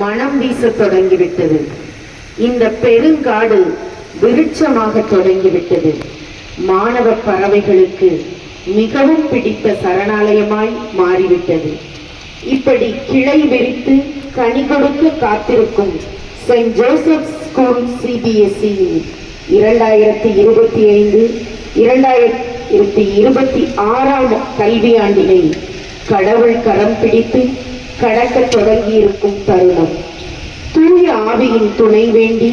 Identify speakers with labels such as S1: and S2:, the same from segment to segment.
S1: மனம் வீச தொடங்கிவிட்டது. இந்த பெருங்காடு விருட்சமாக தொடங்கிவிட்டது. மாணவ பறவைகளுக்கு மிகவும் பிடித்த சரணாலயமாய் மாறிவிட்டது. இப்படி கிளை விரித்து கனி கொடுக்க காத்திருக்கும் செயின்ட் ஜோசப் ஸ்கூல் CBSE 2025-2026 கல்வியாண்டினை கடவுள் கரம் பிடித்து கடக்க தொடங்கியிருக்கும் தருணம். தூய ஆவியின் துணை வேண்டி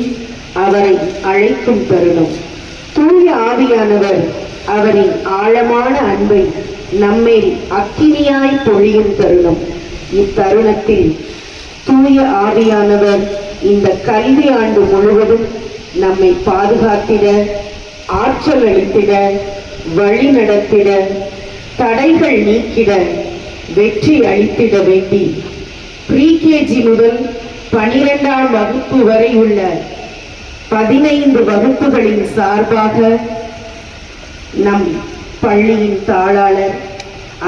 S1: அவரை அழைக்கும் தருணம். தூய ஆவியானவர் அவரின் ஆழமான அன்பை நம்மேல் அக்கினியாய் பொழியும் தருணம். இத்தருணத்தில் தூய ஆவியானவர் இந்த கல்வி ஆண்டு முழுவதும் நம்மை பாதுகாத்திட, ஆற்றல் அளித்திட, வழி நடத்திட, தடைகள் நீக்கிட, வெற்றி அளித்திட வேண்டி PreKG முதல் 12ஆம் வகுப்பு வரை உள்ள 15 வகுப்புகளின் சார்பாக நம் பள்ளியின் தாளாளர்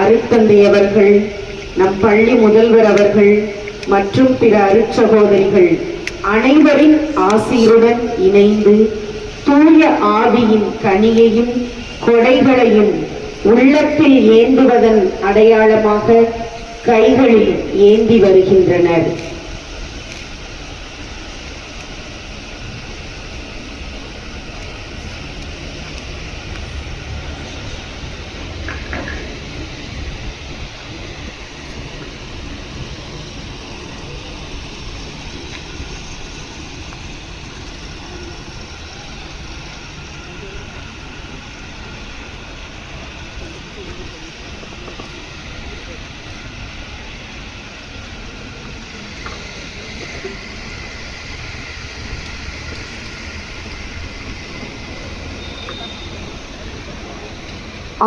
S1: அருட்தந்தை அவர்கள், நம் பள்ளி முதல்வர் அவர்கள் மற்றும் பிற அருட்சகோதரிகள் அனைவரின் ஆசியுடன் இணைந்து தூய ஆவியின் கனியையும் கொடைகளையும் உள்ளத்தில் ஏந்துவதன் அடையாளமாக கைகளில் ஏந்தி வருகின்றனர்.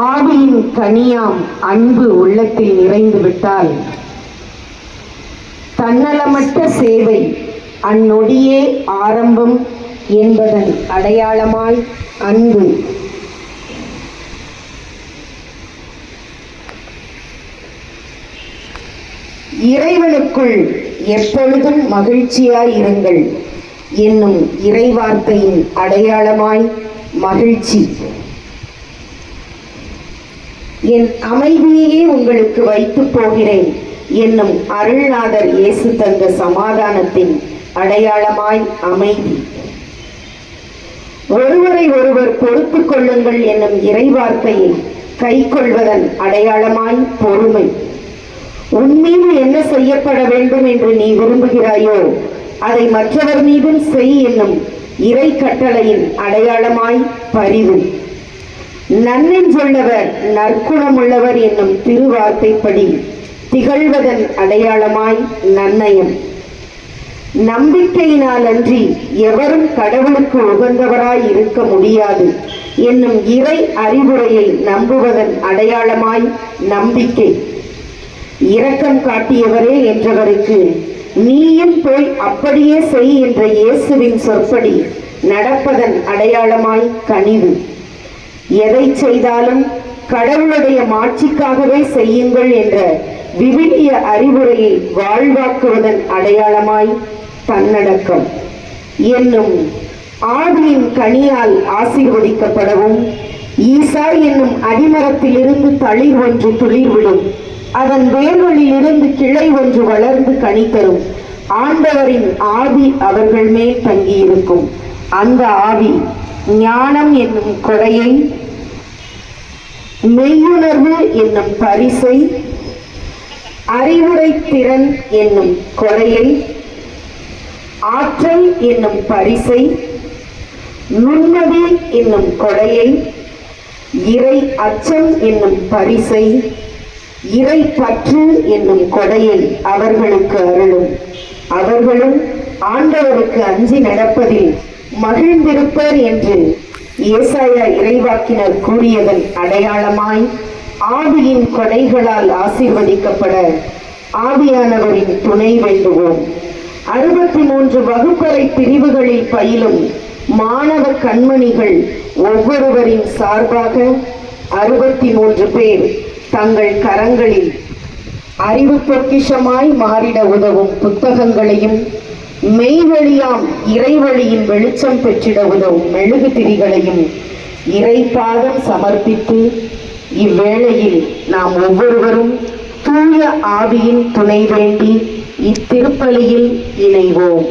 S1: ஆவியின் கனியாம் அன்பு உள்ளத்தில் நிறைந்து விட்டால் தன்னலமற்ற சேவை அந்நொடியே ஆரம்பம் என்பதன் அடையாளமாய் அன்பு. இறைவனுக்குள் எப்பொழுதும் மகிழ்ச்சியாயிருங்கள் என்னும் இறைவார்த்தையின் அடையாளமாய் மகிழ்ச்சி. என் அமைதியையே உங்களுக்கு வைத்து போகிறேன் என்னும் அருள்நாதர் இயேசு தந்த சமாதானத்தின் அடையாளமாய் அமைதி. ஒருவரை ஒருவர் பொறுத்து கொள்ளுங்கள் என்னும் இறைவார்த்தையை கை கொள்வதன் அடையாளமாய் பொறுமை. உன்மீது என்ன செய்யப்பட வேண்டும் என்று நீ விரும்புகிறாயோ அதை மற்றவர் மீதும் செய் என்னும் இறை கட்டளையின் அடையாளமாய் பரிவு. நன்னெஞ்சுள்ளவர் நற்குணமுள்ளவர் என்னும் திருவார்த்தைப்படி திகழ்வதன் அடையாளமாய் நன்னயம். நம்பிக்கையினால் அன்றி எவரும் கடவுளுக்கு உகந்தவராய் இருக்க முடியாது என்னும் இறை அறிவுரையை நம்புவதன் அடையாளமாய் நம்பிக்கை. இரக்கம் காட்டியவரே என்றவருக்கு நீயும் போய் அப்படியே செய் என்ற இயேசுவின் சொற்படி நடப்பதன் அடையாளமாய் கனிவு. எதை செய்தாலும் கடவுளுடைய மாட்சிக்காகவே செய்யுங்கள் என்ற விவிலிய அறிவுரையை வாழ்வாக்குவதன் அடையாளமாய் தன்னடக்கம் என்னும் ஆவியின் கனியால் ஆசீர்வதிக்கப்படவும், ஈசா என்னும் அடிமரத்திலிருந்து தளிர் ஒன்று துளிர்விடும், அதன் வேர்களில் இருந்து கிளை ஒன்று வளர்ந்து கனி தரும், ஆண்டவரின் ஆவி அவர்கள் மேல் தங்கியிருக்கும். அந்த ஆவி ஞானம் என்னும் கொடையை, மெய்யுணர்வு என்னும் பரிசை, அறிவுரை திறன் என்னும் கொடையை, ஆற்றல் என்னும் பரிசை, நுண்மதி என்னும் கொடையை, இறை அச்சம் என்னும் பரிசை, இறை பற்று என்னும் கொடையை அவர்களுக்கு அருளும். அவர்களும் ஆண்டவருக்கு அஞ்சி நடப்பதில் மகிழ்ந்திருப்பர் என்று ஏசாயா இறைவாக்கினர் கூறியதன் அடையாளமாய் ஆவியின் கொடைகளால் ஆசீர்வதிக்கப்பட ஆவியானவரின் துணை வேண்டுவோம். 63 வகுப்பறை பிரிவுகளில் பயிலும் மாணவ கண்மணிகள் ஒவ்வொருவரின் சார்பாக 63 பேர் தங்கள் கரங்களில் அறிவு பொக்கிஷமாய் மாறிட உதவும் புத்தகங்களையும், மெய்வழியாம் இறைவழியின் வெளிச்சம் பெற்றிட உதவும் மெழுகு திரிகளையும் இறைபாதம் சமர்ப்பித்து இவ்வேளையில் நாம் ஒவ்வொருவரும் தூய ஆவியின் துணை வேண்டி இத்திருப்பலியில் இணைவோம்.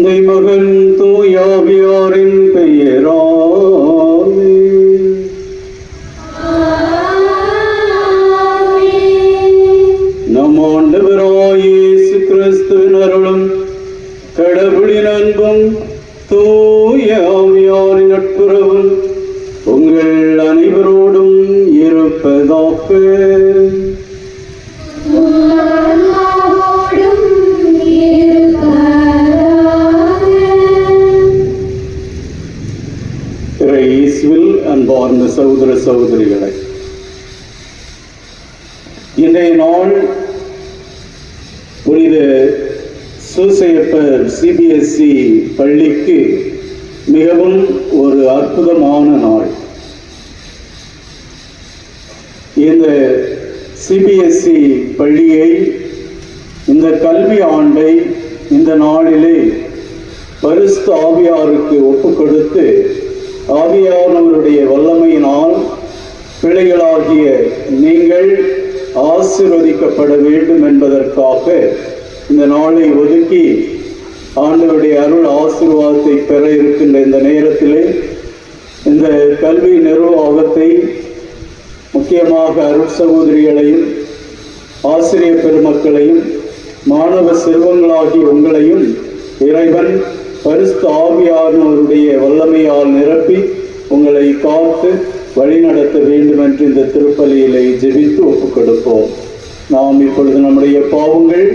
S2: தந்தை மகன் தூயாவியாரின் பெயராலே. நம் ஆண்டவராய் இயேசு கிறிஸ்துவின் அருளும் கடவுளின் அன்பும் தூய ஆவியாரின் நட்புறவும் உங்கள் அனைவரோடும் இருப்பதாக. இயேசுவில் அன்பார்ந்த சகோதர சகோதரிகளை, இன்றைய நாள் புனித சூசையப்பர் சிபிஎஸ்இ பள்ளிக்கு மிகவும் ஒரு அற்புதமான நாள். இந்த சிபிஎஸ்இ பள்ளியை, இந்த கல்வி ஆண்டை இந்த நாளிலே பரிசுத்த ஆவியாருக்கு ஒப்புக் கொடுத்து ஆவியானவருடைய வல்லமையினால் பிள்ளைகளாகிய நீங்கள் ஆசீர்வதிக்கப்பட வேண்டும் என்பதற்காக இந்த நாளை ஒதுக்கி ஆண்டவருடைய அருள் ஆசீர்வாதத்தை பெற இருக்கின்ற இந்த நேரத்திலே இந்த கல்வி நிர்வாகத்தை, முக்கியமாக அருள் சகோதரிகளையும் ஆசிரியர் பெருமக்களையும் மாணவ செல்வங்களாகி உங்களையும் இறைவன் பரிசுத்த ஆவியானவருடைய வல்லமையால் நிரப்பி உங்களை காத்து வழிநடத்த வேண்டும் என்று இந்த திருப்பலியிலே ஜெபித்து ஒப்புக் கொடுப்போம். நாம் இப்பொழுது நம்முடைய பாவங்கள்,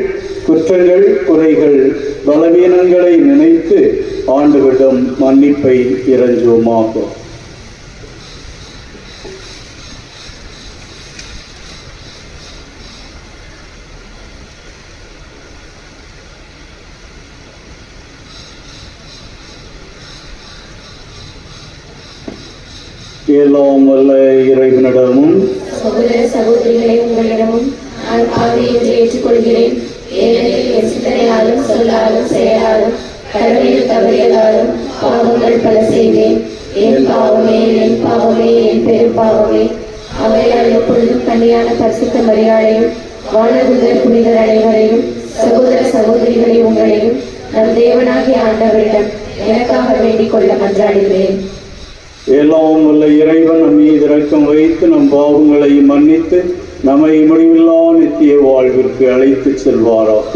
S2: குற்றங்கள், குறைகள், பலவீனங்களை நினைத்து ஆண்டவரிடம் மன்னிப்பை இறைஞ்சுவோமாக. எல்லாம் வல்ல இறைவனிடமும்
S3: சகோதர சகோதரிகளை உங்களிடமும் நான் பாவியை ஏற்றுக்கொள்கிறேன். ஏனெனில் என் சிந்தனையாலும் சொல்லாலும் செயலாலும் கடமையில் தவறியதாலும் பாவங்கள் பல செய்தேன். என் பாவமே, என் பாவமே, என் பெரும் பாவமே. அவையால் எப்பொழுதும் கன்னியான பரிசுத்த மரியாதையும் வானதுதர் புனிதர் அனைவரையும் சகோதர சகோதரிகளை உங்களையும் நம் தேவனாகிய ஆண்டவரிடம் எனக்காக வேண்டிக் கொள்ள மன்றாடுகிறேன்.
S2: எல்லாம் வல்ல இறைவன் நம் மீது இரக்கம் வைத்து நம் பாவங்களை மன்னித்து நம்மை முடிவில்லா நித்திய வாழ்விற்கு அழைத்து செல்வாராக.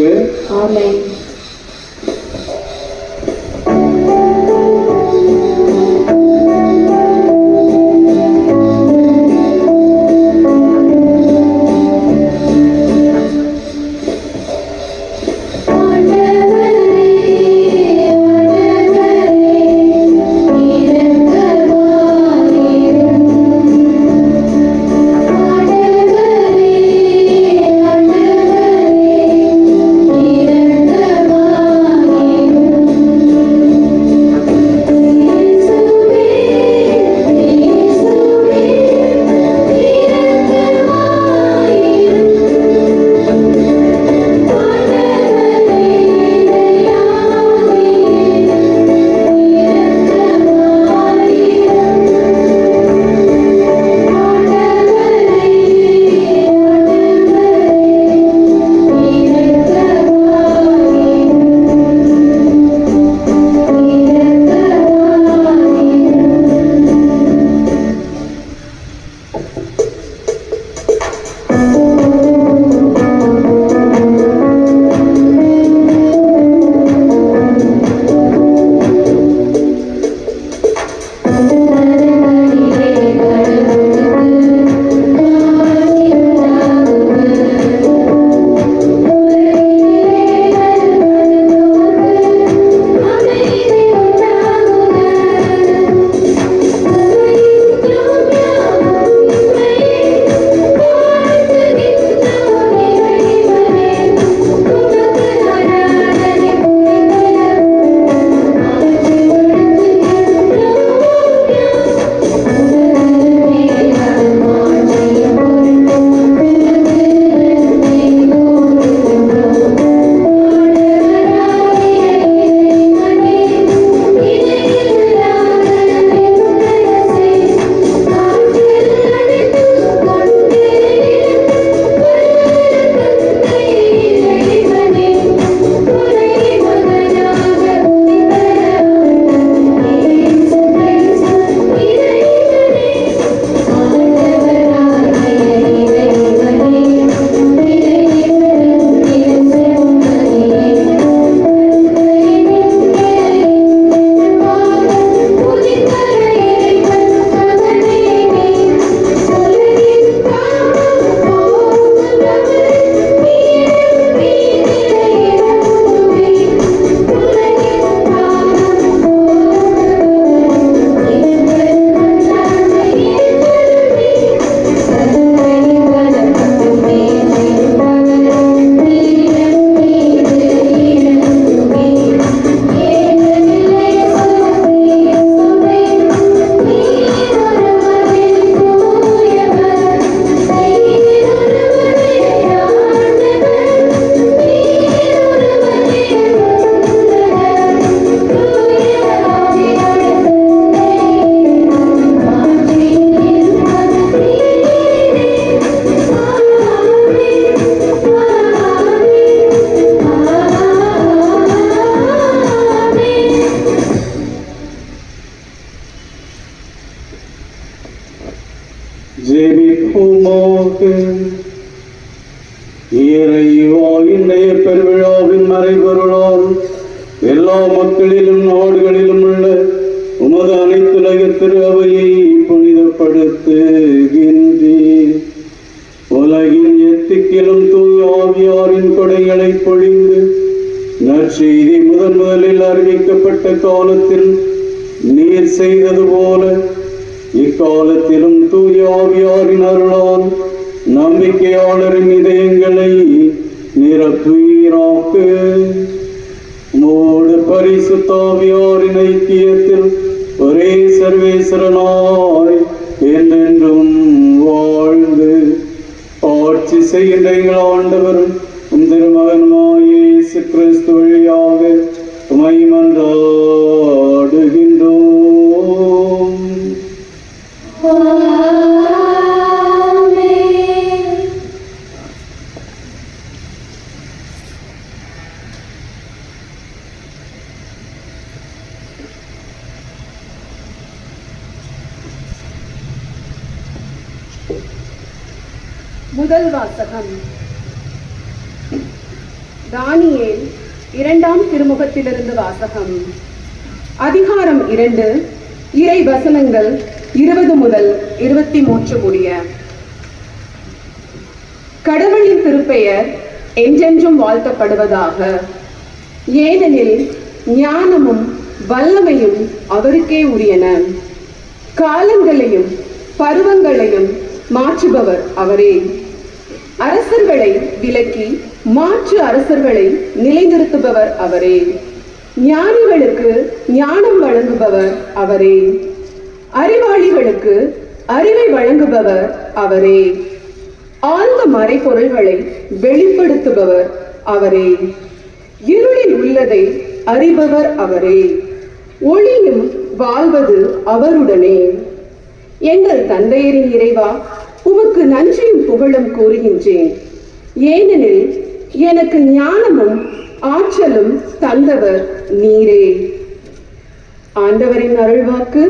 S3: ஆமென்.
S4: ஆண்டவரே
S2: இறைவா, இன்றைய பெருவிழாவின் மறைபொருளால் எல்லா மக்களிலும் நாடுகளிலும் உள்ள உமது அனைத்துலக திரு அவையை புனிதப்படுத்துகின்றீர். உலகின் எத்திக்கிலும் தூய ஆவியாரின் கொடைகளை பொழிந்து நற்செய்தி முதலில் அறிவிக்கப்பட்ட காலத்தில் நீர் செய்தது போல இக்காலத்திலும் தூய ஆவியாரின் அருளால் நம்பிக்கையாளரின் இதயங்களை நிரப்புவீராக. மோடு பரிசுத்த ஆவியாரின் ஐக்கியத்தில் ஒரே சர்வேஸ்வரனாய் என்றென்றும் வாழ்ந்து ஆட்சி செய்கின்ற எங்கள் ஆண்டவரும் திருமகனுமாய் இயேசு கிறிஸ்து வழியாக உம்மை மன்றாடுகின்றோம்.
S4: முதல் வாசகம். தானியேல் 2ஆம் திருமுகத்திலிருந்து வாசகம். அதிகாரம் 2, இறை வசனங்கள் 20 முதல் 23 முடிய. கடவுளின் திருப்பெயர் என்றென்றும் வாழ்த்தப்படுவதாக. ஏனெனில் ஞானமும் வல்லமையும் அவருக்கே உரியன. காலங்களையும் பருவங்களையும் மாற்றுபவர் அவரே. அரசர்களை விலக்கி மாற்று அரசர்களை நிலைநிறுத்துபவர் அவரே. ஞானிகளுக்கு ஞானம் வழங்குபவர் அவரே. அறிவாளிகளுக்கு அறிவை வழங்குபவர் அவரே. ஆழ்ந்த மறைபொருள்களை வெளிப்படுத்துபவர் அவரே. இருளில் உள்ளதை அறிபவர் அவரே. ஒளியும் வாழ்வது அவருடனே. எங்கள் தந்தையரின் இறைவா, உமக்கு நன்றியும் புகழும் கூறுகின்றேன். ஏனெனில் எனக்கு ஞானமும் ஆற்றலும் தந்தவர் நீரே. ஆண்டவரின் அருள்வாக்கு.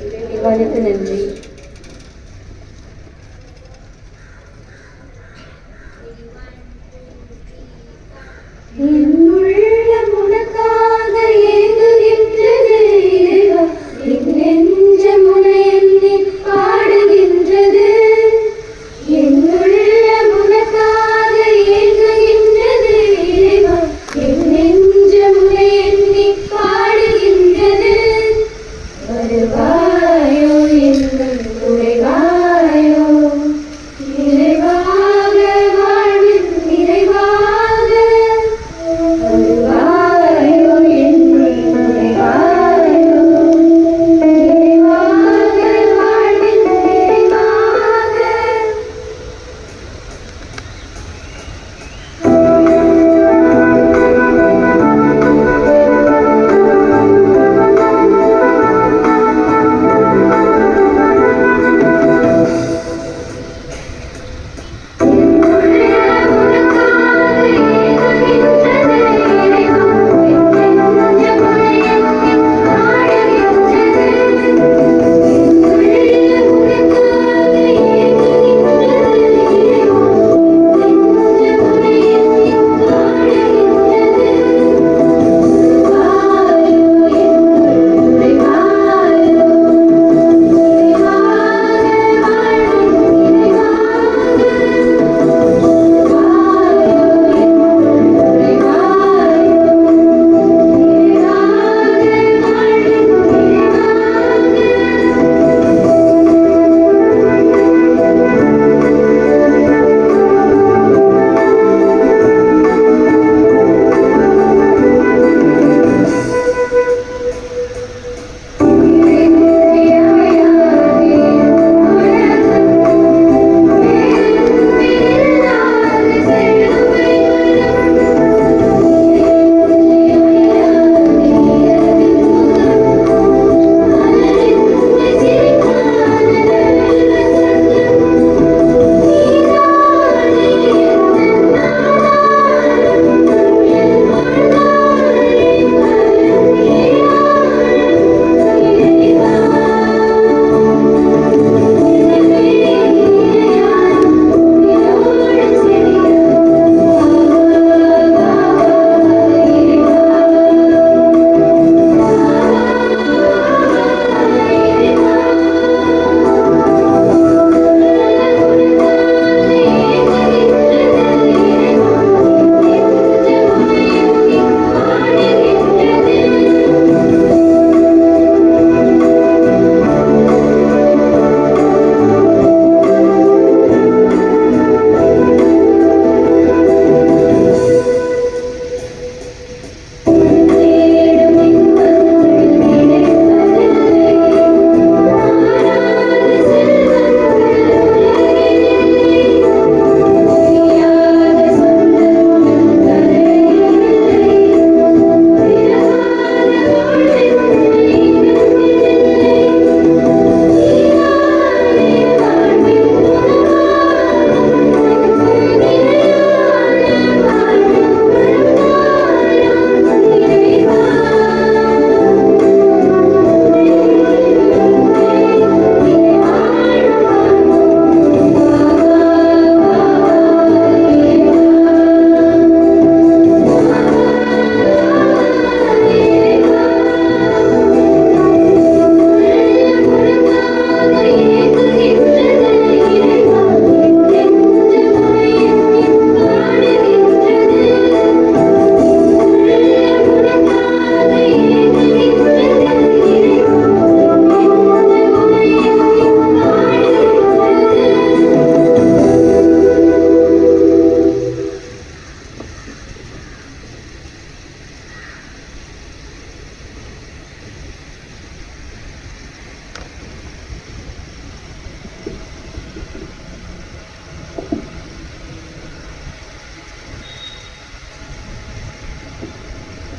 S3: இறைவனுக்கு நன்றி.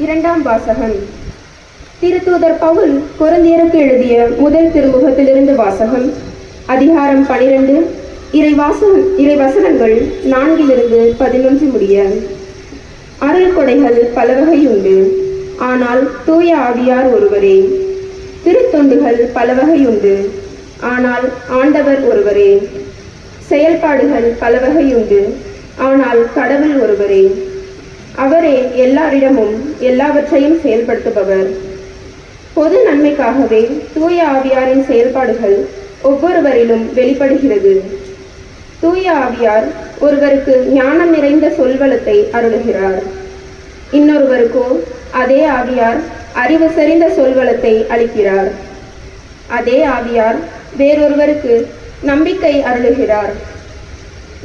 S5: இரண்டாம் வாசகம். திருத்தூதர் பவுல் கொரிந்தியருக்கு எழுதிய முதல் திருமுகத்திலிருந்து வாசகம். அதிகாரம் 12, இறைவசனங்கள் 4-11 முடிய. அருள் கொடைகள் பலவகை உண்டு, ஆனால் தூய ஆவியார் ஒருவரே. திருத்தொண்டுகள் பலவகை உண்டு, ஆனால் ஆண்டவர் ஒருவரே. செயல்பாடுகள் பலவகை உண்டு, ஆனால் கடவுள் ஒருவரே. அவரே எல்லாரிடமும் எல்லாவற்றையும் செயல்படுத்துபவர். பொது நன்மைக்காகவே தூய ஆவியாரின் செயல்பாடுகள் ஒவ்வொருவரிலும் வெளிப்படுகிறது. தூய ஆவியார் ஒருவருக்கு ஞானம் நிறைந்த சொல்வளத்தை அருளுகிறார், இன்னொருவருக்கோ அதே ஆவியார் அறிவு செறிந்த சொல்வளத்தை அளிக்கிறார். அதே ஆவியார் வேறொருவருக்கு நம்பிக்கை அருளுகிறார்.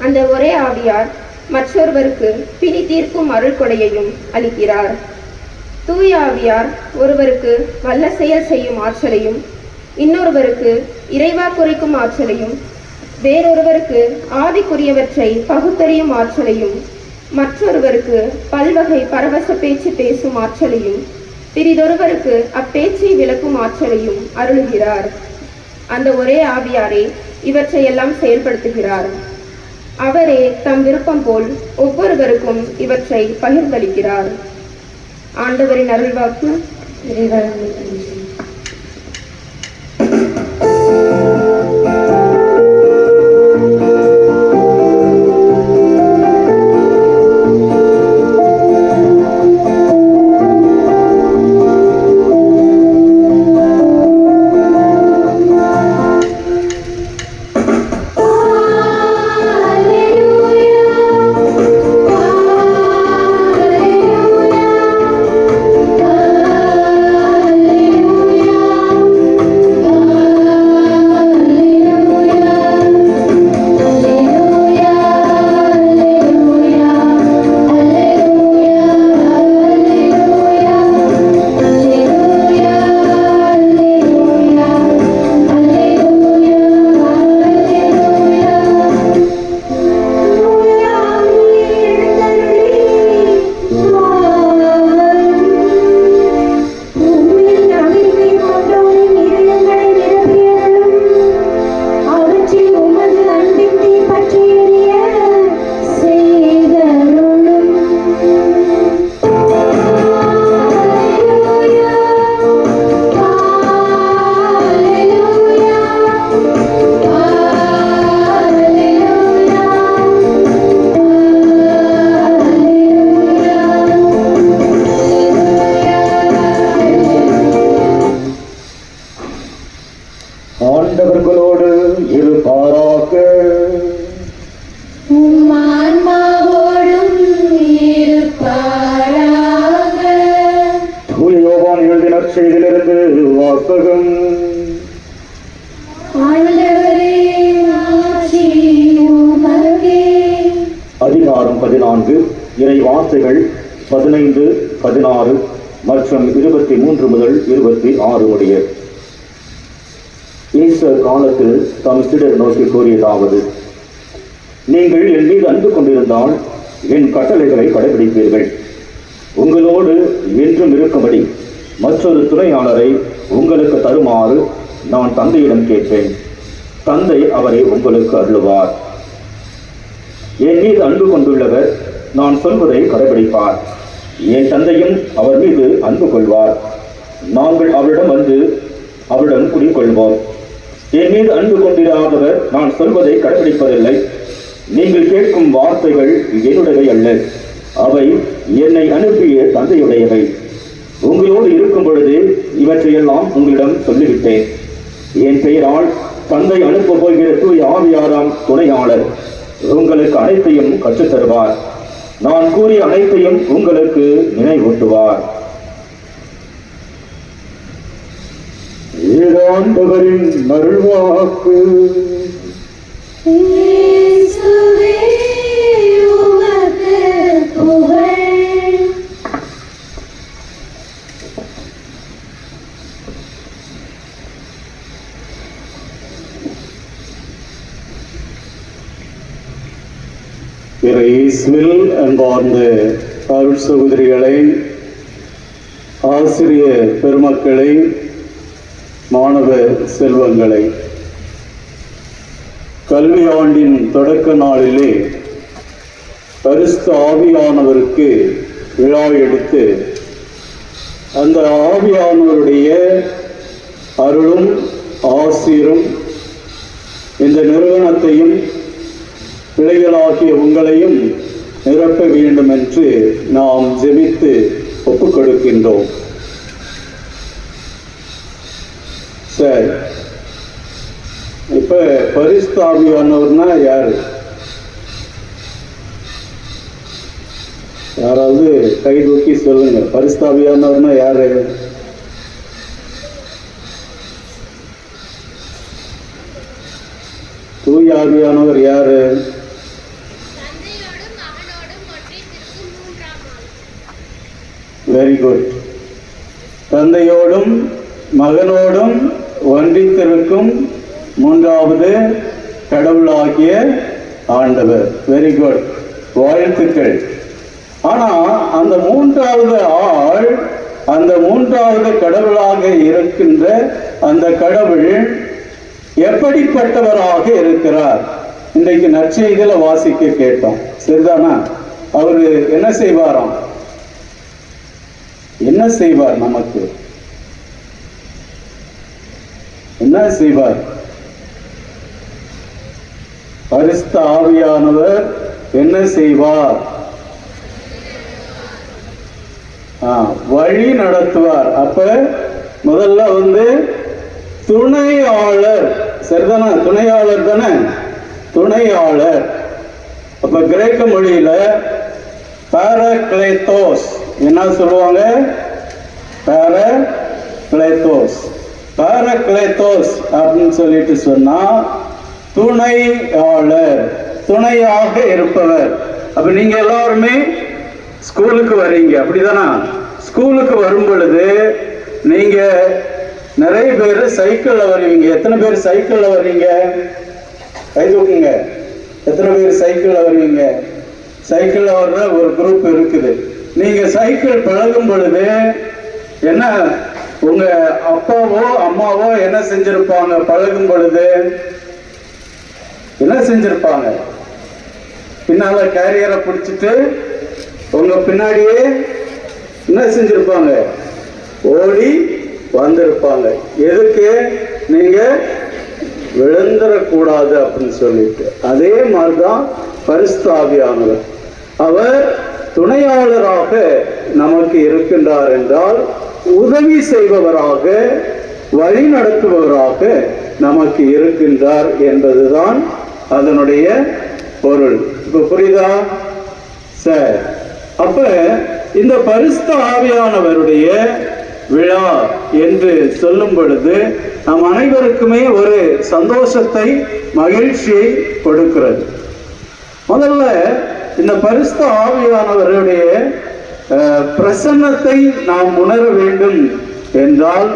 S5: அந்த ஒரே ஆவியார் மற்றொருவருக்கு பிணி தீர்க்கும் அருள் கொடையையும் அளிக்கிறார். தூய ஆவியார் ஒருவருக்கு வல்ல செயல் செய்யும் ஆற்றலையும், இன்னொருவருக்கு இறைவாக்குரைக்கும் ஆற்றலையும், வேறொருவருக்கு ஆவிக்குரியவற்றை பகுத்தறியும் ஆற்றலையும், மற்றொருவருக்கு பல்வகை பரவச பேச்சு பேசும் ஆற்றலையும், பிறிதொருவருக்கு அப்பேச்சை விளக்கும் ஆற்றலையும் அருளுகிறார். அந்த ஒரே ஆவியாரே இவற்றையெல்லாம் செயல்படுத்துகிறார். அவரே தம் விருப்பம் போல் ஒவ்வொருவருக்கும் இவற்றை பகிர்ந்தளிக்கிறார். ஆண்டவரின் அருள்வாக்கு.
S2: ஆண்டவர்களோடு இருப்பாராக. தூய யோவான் எழுதின நற்செய்தியிலிருந்து வாசகம். அதிகாரம் 14, இறை வார்த்தைகள் 15, 16 மற்றும் 23 முதல் 26 முடிய. இயேசு காலத்தில் தம் சீடர் நோக்கி கூறியதாவது: நீங்கள் என் மீது அன்பு கொண்டிருந்தால் என் கட்டளைகளை கடைபிடிப்பீர்கள். உங்களோடு என்றும் இருக்கும்படி மற்றொரு துணையாளரை உங்களுக்கு தருமாறு நான் தந்தையிடம் கேட்பேன். தந்தை அவரை உங்களுக்கு அருளுவார். என் மீது அன்பு கொண்டுள்ளவர் நான் சொல்வதை கடைபிடிப்பார். என் தந்தையும் அவர் மீது அன்பு கொள்வார். நாங்கள் அவரிடம் வந்து அவரிடம் குடிக்கொள்வோம். என் மீது அன்பு கொண்டிராதவர் நான் சொல்வதை கடைபிடிப்பதில்லை. நீங்கள் கேட்கும் வார்த்தைகள் என்னுடையவை அல்ல, அவை என்னை அனுப்பிய தந்தையுடையவை. உங்களோடு இருக்கும் பொழுது இவற்றையெல்லாம் உங்களிடம் சொல்லிவிட்டேன். என் பெயரால் தந்தை அனுப்ப போகிற தூய ஆவியாராம் துணையாளர் உங்களுக்கு அனைத்தையும் கற்றுத்தருவார். நான் கூறிய அனைத்தையும் உங்களுக்கு நினைவூட்டுவார். ஆண்டவரின் அருள்வாக்கு. இயேசுவில் அன்பார்ந்த அருள் சகோதரிகளை,
S6: ஆசிரிய பெருமக்களை, மாணவ செல்வங்களை, கல்வி ஆண்டின் தொடக்க நாளிலே பரிசுத்த ஆவியானவருக்கு விழா எடுத்து அந்த ஆவியானவருடைய அருளும் ஆசீரும் இந்த நிறுவனத்தையும் பிள்ளைகளாகிய உங்களையும் நிரப்ப வேண்டும் என்று நாம் ஜெபித்து ஒப்புக் கொடுக்கின்றோம். சரி, இப்ப பரிசுத்த ஆவியானவர்னா யாரு? யாராவது கை தூக்கி சொல்லுங்க. பரிசுத்த ஆவியானவர்னா யாரு? தூய ஆவியானவர் யாரு? Very good. தந்தையோடும் மகனோடும் ஒன்றித்திருக்கும் மூன்றாவது கடவுளாகிய ஆண்டவர். வெரி குட், வாழ்த்துக்கள். ஆனா அந்த மூன்றாவது ஆள், அந்த மூன்றாவது கடவுளாக இருக்கின்ற அந்த கடவுள் எப்படிப்பட்டவராக இருக்கிறார்? இன்றைக்கு நற்செய்தியில வாசிக்க கேட்டோம், சரிதானா? அவரு என்ன செய்வாராம்? என்ன செய்வார்? நமக்கு என்ன செய்வார்? பரிசுத்த ஆவியானவர் என்ன செய்வார்? வழி நடத்துவார். அப்ப முதல்ல துணையாளர், சரிதானா? துணையாளர் தானே, துணையாளர். அப்ப கிரேக்க மொழியில பாராக்லேத்தோஸ் என்ன சொல்லுவாங்க? பாராக்லேத்தோஸ். பாராக்லேத்தோஸ் அப்படின்னு சொல்லிட்டு சொன்னா துணையாளர், துணையாக இருப்பவர். அப்ப நீங்க எல்லாருமே ஸ்கூலுக்கு வர்றீங்க, அப்படிதானா? ஸ்கூலுக்கு வரும் பொழுது நீங்க நிறைய பேர் சைக்கிள்ல வருவீங்க. எத்தனை பேர் சைக்கிள்ல வர்றீங்க? கை தூக்குங்க. எத்தனை பேர் சைக்கிள்ல வருவீங்க? சைக்கிள்ல வர்ற ஒரு குரூப் இருக்குது. நீங்க சைக்கிள் பழகும் பொழுது என்ன, உங்க அப்பாவோ அம்மாவோ என்ன செஞ்சிருப்பாங்க? பழகும் பொழுது என்ன செஞ்சிருப்பாங்க? பின்னால கேரியரை பிடிச்சிட்டு உங்க பின்னாடியே என்ன செஞ்சிருப்பாங்க? ஓடி வந்திருப்பாங்க. எதுக்கு? நீங்க விழுந்துடக்கூடாது அப்படின்னு சொல்லிட்டு. அதே மாதிரிதான் பரிசுத்த ஆவியானவர். அவர் துணையாளராக நமக்கு இருக்கின்றார் என்றால் உதவி செய்பவராக, வழி நடத்துபவராக நமக்கு இருக்கின்றார் என்பதுதான் அதனுடைய பொருள். இப்ப புரியுதா சார்? அப்ப இந்த பரிசுத்த ஆவியானவருடைய விழா என்று சொல்லும் பொழுது நம் அனைவருக்குமே ஒரு சந்தோஷத்தை, மகிழ்ச்சியை கொடுக்கிறது. முதல்ல இந்த பரிசுத்த ஆவியானவருடைய பிரசன்னத்தை நாம் உணர வேண்டும் என்றால்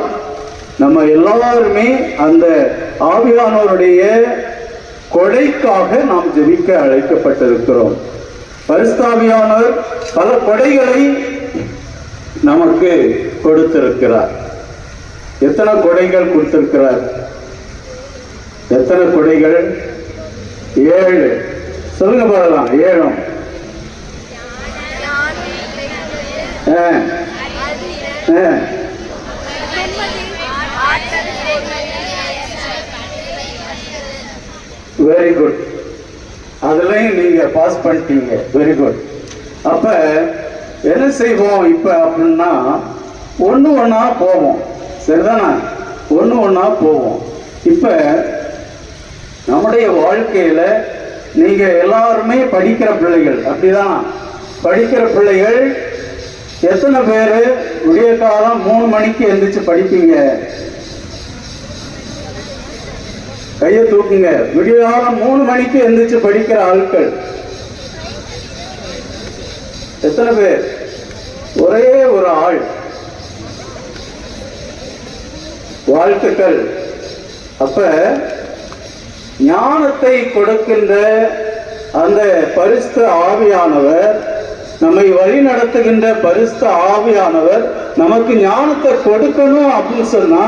S6: நம்ம எல்லாருமே அந்த ஆவியானவருடைய கொடைக்காக நாம் ஜெபிக்க அழைக்கப்பட்டிருக்கிறோம். பரிசுத்த ஆவியானவர் பல கொடைகளை நமக்கு கொடுத்திருக்கிறார். எத்தனை கொடைகள் கொடுத்திருக்கிறார்? எத்தனை கொடைகள்? 7. சொல்லுங்க பார்க்கலாம். 7. Very good. அதுலயும் நீங்க பாஸ் பண்ணிட்டீங்க. Very good. அப்ப என்ன செய்வோம் இப்ப அப்படின்னா, ஒண்ணு ஒண்ணா போவோம், சரிதானா? ஒண்ணு ஒண்ணா போவோம். இப்ப நம்முடைய வாழ்க்கையில நீங்க எல்லாருமே படிக்கிற பிள்ளைகள், அப்படிதான்? படிக்கிற பிள்ளைகள் எத்தனை பேரு விடிய காலம் 3 மணிக்கு எந்திரிச்சு படிப்பீங்க? கையை தூக்குங்க. விடிய காலம் 3 மணிக்கு எந்திரிச்சு படிக்கிற ஆட்கள் எத்தனை பேர்? ஒரே ஒரு ஆள். வாழ்த்துக்கள். அப்ப ஞானத்தை கொடுக்கின்ற அந்த பரிசுத்த ஆவியானவர் நம்மை வழி நடத்துகின்ற பரிசுத்த ஆவியானவர் நமக்கு ஞானத்தை கொடுக்கணும் அப்படின்னு சொன்னா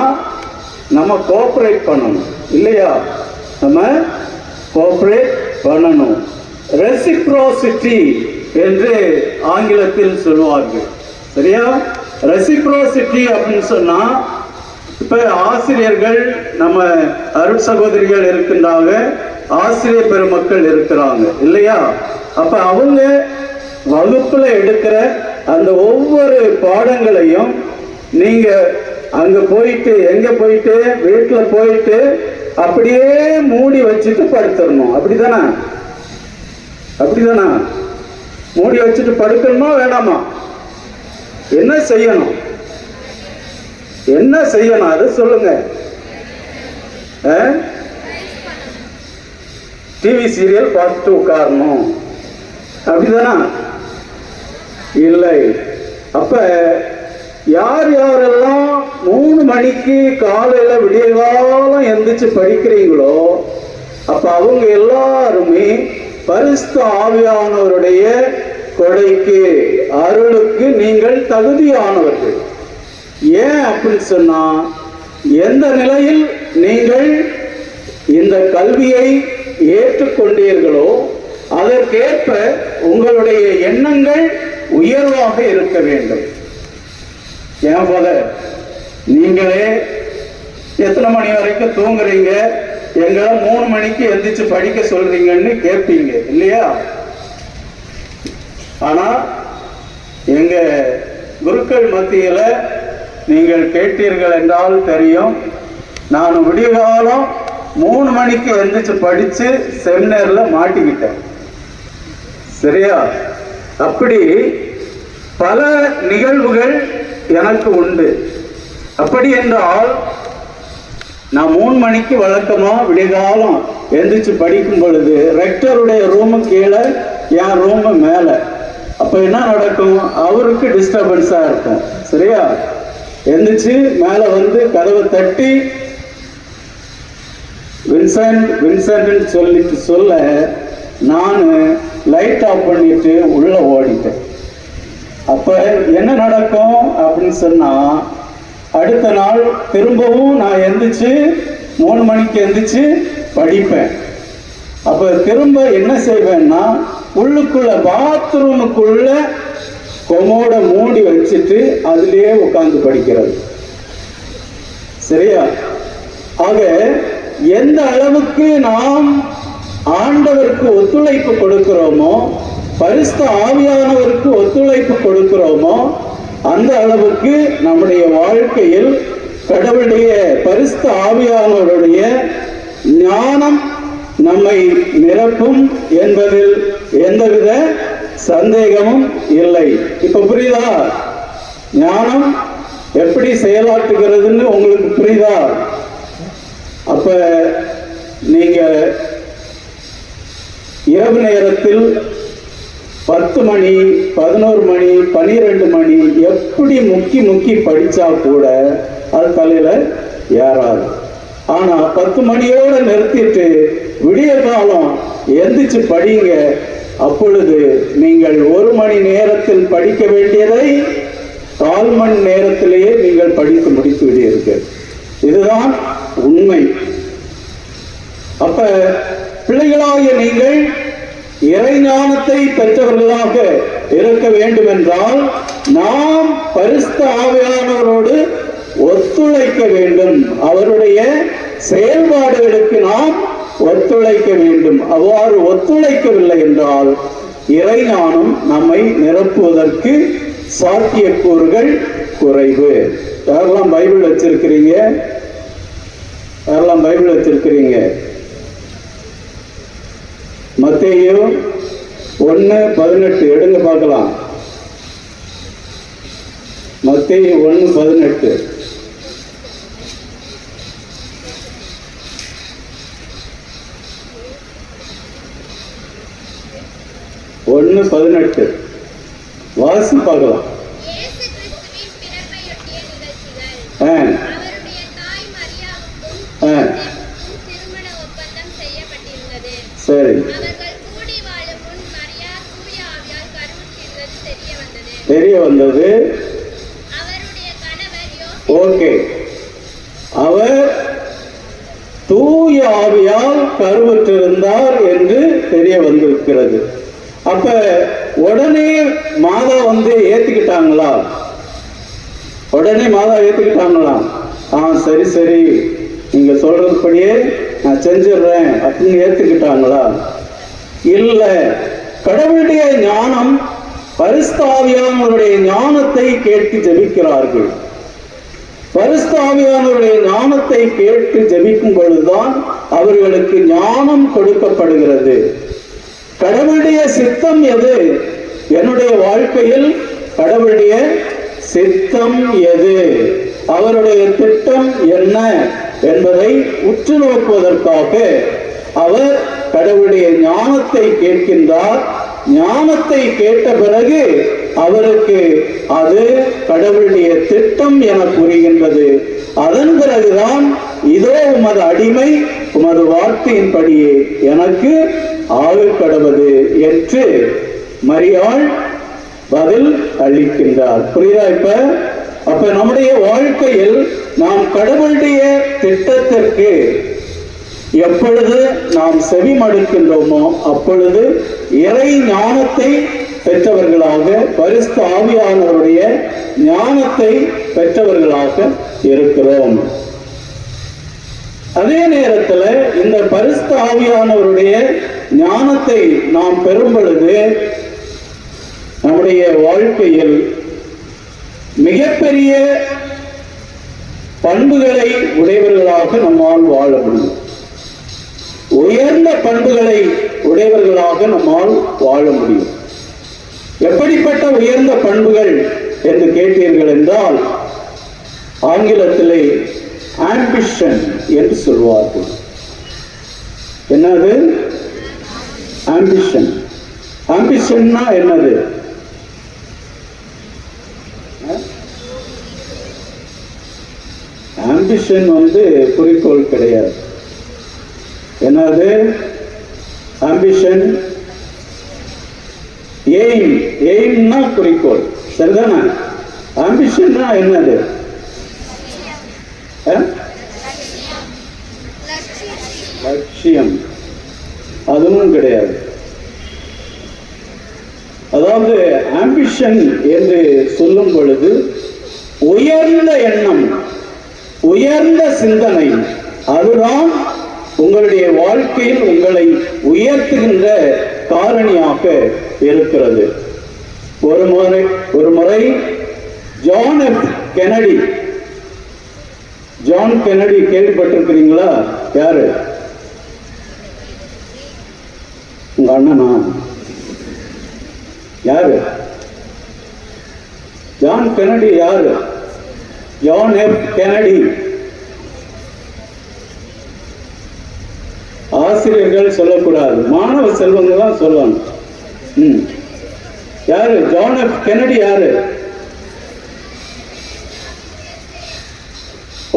S6: நம்ம கோஆபரேட் பண்ணணும் இல்லையா? நம்ம கோஆபரேட் பண்ணணும். ரெசிப்ரோசிட்டி என்று ஆங்கிலத்தில் சொல்லுவார்கள். சரியா? ரெசிப்ரோசிட்டி அப்படின்னு சொன்னா, இப்ப ஆசிரியர்கள் நம்ம அருட் சகோதரிகள் இருக்கின்றாங்க, ஆசிரியர் பெருமக்கள் இருக்கிறாங்க இல்லையா? அப்ப அவங்க வகுப்புல எடுக்கிற அந்த ஒவ்வொரு பாடங்களையும் நீங்க அங்க போயிட்டு, எங்க போயிட்டு, வீட்டுல போயிட்டு அப்படியே மூடி வச்சுட்டு படுத்துடணும். அப்படிதானே? அப்படிதானே? மூடி வச்சுட்டு படுக்கணுமா வேணாமா? என்ன செய்யணும்? என்ன செய்யணும் அது சொல்லுங்க. டிவி சீரியல் பார்த்துட்டு உட்காரணும் அப்படிதானா? இல்லை. அப்ப யார் யாரெல்லாம் 3 மணிக்கு காலையில விடிய காலம் எந்திரிச்சு படிக்கிறீங்களோ அப்ப அவங்க எல்லாருமே பரிசுத்த ஆவியானவருடைய கொடைக்கு, அருளுக்கு நீங்கள் தகுதியானவர்கள். ஏன் அப்படின்னு சொன்னா, எந்த நிலையில் நீங்கள் இந்த கல்வியை ஏற்றுக்கொண்டீர்களோ அதற்கேற்ப உங்களுடைய எண்ணங்கள் உயர்வாக இருக்க வேண்டும். ஏன் ஃபாதர், நீங்களே எத்தனை மணி வரைக்கும் தூங்குறீங்க, எங்களை 3 மணிக்கு எந்திரிச்சு படிக்க சொல்றீங்கன்னு கேட்பீங்க இல்லையா? ஆனா எங்க குருக்கள் மத்தியில நீங்கள் கேட்டீர்கள் என்றால் தெரியும், நான் விடியகாலம் 3 மணிக்கு எந்திரிச்சு படிச்சு செமினார்ல மாட்டிக்கிட்டேன். சரியா? அப்படி பல நிகழ்வுகள் எனக்கு உண்டு. அப்படி என்றால் நான் 3 மணிக்கு வழக்கமா விடியகாலம் எந்திரிச்சு படிக்கும் பொழுது ரெக்டருடைய ரூமு கீழே, என் ரூமு மேல. அப்ப என்ன நடக்கும்? அவருக்கு டிஸ்டர்பன்ஸா இருக்கும். சரியா? எந்திரிச்சு மேல வந்து கதவை தட்டி வின்சென்ட் வின்சென்ட் சொல்லிட்டு சொல்ல, நான் லைட் ஆஃப் பண்ணிட்டு உள்ள ஓடிட்டேன். அப்ப என்ன நடக்கும் அப்படின்னு சொன்னா, அடுத்த நாள் திரும்பவும் நான் எந்திரிச்சு 3 மணிக்கு எந்திரிச்சு படிப்பேன். அப்ப திரும்ப என்ன செய்வேன்னா, உள்ளுக்குள்ள பாத்ரூமுக்குள்ள கொமோட மூடி வச்சுட்டு அதுலயே உட்கார்ந்து படிக்கிறது. சரியா? ஆக எந்த அளவுக்கு நாம் ஆண்டவருக்கு ஒத்துழைப்பு கொடுக்கிறோமோ, பரிசுத்த ஆவியானவருக்கு ஒத்துழைப்பு கொடுக்கிறோமோ, அந்த அளவுக்கு நம்முடைய வாழ்க்கையில் கடவுளுடைய பரிசுத்த ஆவியானவருடைய ஞானம் நம்மை நிரப்பும் என்பதில் எந்தவித சந்தேகமும் இல்லை. இப்ப புரியுதா? ஞானம் எப்படி செயலாற்றுகிறதுன்னு உங்களுக்கு புரியுதா? அப்ப நீங்க இரவு நேரத்தில் 10 மணி, 11 மணி, 12 மணி எப்படி முக்கி படிச்சா கூட அது தலையில ஏறாது. ஆனா 10 மணியோட நிறுத்திட்டு விடிய காலம் எந்திரிச்சு படிங்க. அப்பொழுது நீங்கள் 1 மணி நேரத்தில் படிக்க வேண்டியதை 1/4 மணி நேரத்திலேயே நீங்கள் படித்து முடித்து விடுவீர்கள். இதுதான் உண்மை. அப்ப பிள்ளைகளாகிய நீங்கள் இறை ஞானத்தை பெற்றவர்களாக இருக்க வேண்டும் என்றால் நாம் பரிசுத்த ஆவியானவரோடு ஒத்துழைக்க வேண்டும். அவருடைய செயல்பாடுகளுக்கு நாம் ஒத்துழைக்க வேண்டும். அவ்வாறு ஒத்துழைக்கவில்லை என்றால் இறை ஞானம் நம்மை நிரப்புவதற்கு சாத்தியக்கூறுகள் குறைவு. யாரெல்லாம் பைபிள் வச்சிருக்கிறீங்க? யாரெல்லாம் பைபிள் வச்சிருக்கிறீங்க? மத்தேயு 1:18 எடுங்க பார்க்கலாம். மத்தேயு 1:18. வாசி பார்க்கலாம். சரி. தெரிய வந்தது. ஓகே, அவர் தூய ஆவியால் கருவுற்றிருந்தார் என்று தெரிய வந்திருக்கிறது. அப்ப உடனே மாதா ஏத்துக்கிட்டாங்களா? உடனே மாதா ஏத்துக்கிட்டாங்களா? சரி சரி, நீங்க சொல்றதுபடியே நான் செஞ்சிடுறேன் அப்படின்னு ஏத்துக்கிட்டாங்களா? இல்ல, கடவுளுடைய ஞானம், பரிசுத்த ஆவியானவருடைய ஞானத்தை கேட்டு ஜெபிக்கிறார்கள். பரிசுத்த ஆவியானவருடைய ஞானத்தை கேட்டு ஜெபிக்கும் பொழுதுதான் அவர்களுக்கு ஞானம் கொடுக்கப்படுகிறது. கடவுளுடைய சித்தம் எது? என்னுடைய வாழ்க்கையில் கடவுளுடைய சித்தம் எது, அவருடைய திட்டம் என்ன என்பதை உற்று நோக்குவதற்காக அவர் கடவுளுடைய ஞானத்தை கேட்கின்றார். ஞானத்தை கேட்ட பிறகு அவருக்கு அது கடவுளுடைய திட்டம் என புரிகின்றது. அதன் பிறகுதான் இதோ உமது அடிமை, உமது வார்த்தையின்படியே எனக்கு ஆகக்கடவது என்று மரியாள் பதில் அளிக்கின்றார். புரியுதா? அப்ப நம்முடைய வாழ்க்கையில் நாம் கடவுளுடைய திட்டத்திற்கு எப்பொழுது நாம் செவி மடுக்கின்றோமோ அப்பொழுது இறை ஞானத்தை பெற்றவர்களாக, பரிசுத்த ஆவியானவருடைய ஞானத்தை பெற்றவர்களாக இருக்கிறோம். அதே நேரத்தில் இந்த பரிசுத்த ஆவியானவருடைய ஞானத்தை நாம் பெறும் பொழுது நம்முடைய வாழ்க்கையில் மிகப்பெரிய பண்புகளை உடையவர்களாக நம்மால் வாழ முடியும். உயர்ந்த பண்புகளை உடையவர்களாக நம்மால் வாழ முடியும். எப்படிப்பட்ட உயர்ந்த பண்புகள் என்று கேட்டீர்கள் என்றால் ஆங்கிலத்திலே ஆம்பிஷன் என்று சொல்வார்கள். என்னது ஆம்பிஷன்? ஆம்பிஷன்னா என்னது? ஆம்பிஷன் குறிக்கோள் கிடையாது. என்னது ஆம்பிஷன்? எய்ம். எய்ம்னா குறிக்கோள், சரிதானே? ஆம்பிஷன்னா என்னது? லட்சியம். அதுவும் கிடையாது. அதாவது ஆம்பிஷன் என்று சொல்லும் பொழுது உயர்ந்த எண்ணம், உயர்ந்த சிந்தனை, அதுதான் உங்களுடைய வாழ்க்கையில் உங்களை உயர்த்துகின்ற காரணியாக இருக்கிறது. ஒரு முறை John F Kennedy, John Kennedy கேள்விப்பட்டிருக்கிறீங்களா? யாரு? உங்க அண்ணனா? யாரு? ஜான் கென்னடி யாரு? John F Kennedy. ஆசிரியர்கள் சொல்லக்கூடாது, மாணவ செல்வங்க தான் சொல்லணும். யாரு ஜான் எஃப் கென்னடி? யாரு?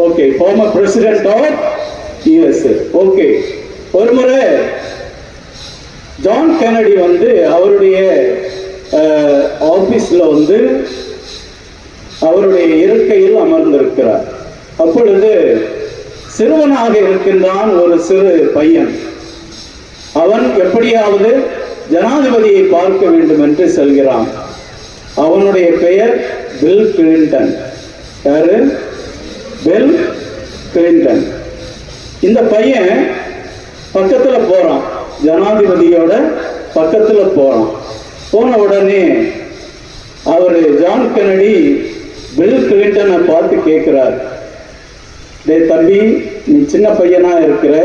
S6: Okay, former president of USA. Okay, ஒரு முறை ஜான் கென்னடி அவருடைய ஆபீஸ்ல அவருடைய இருக்கையில் அமர்ந்திருக்கிறார். அப்பொழுது சிறுவனாக இருக்கின்றான் ஒரு சிறு பையன். அவன் எப்படியாவது ஜனாதிபதியை பார்க்க வேண்டும் என்று செல்கிறான். அவனுடைய பெயர் பில் கிளின்டன். யாரு? Bill Clinton. இந்த பையன் பக்கத்துல போறான், ஜனாதிபதியோட பக்கத்துல போறான். போன உடனே அவரு ஜான் கென்னடி பில் கிளின்டனை பார்த்து கேட்கிறார், டே தம்பி, நீ சின்ன பையனா இருக்கிற,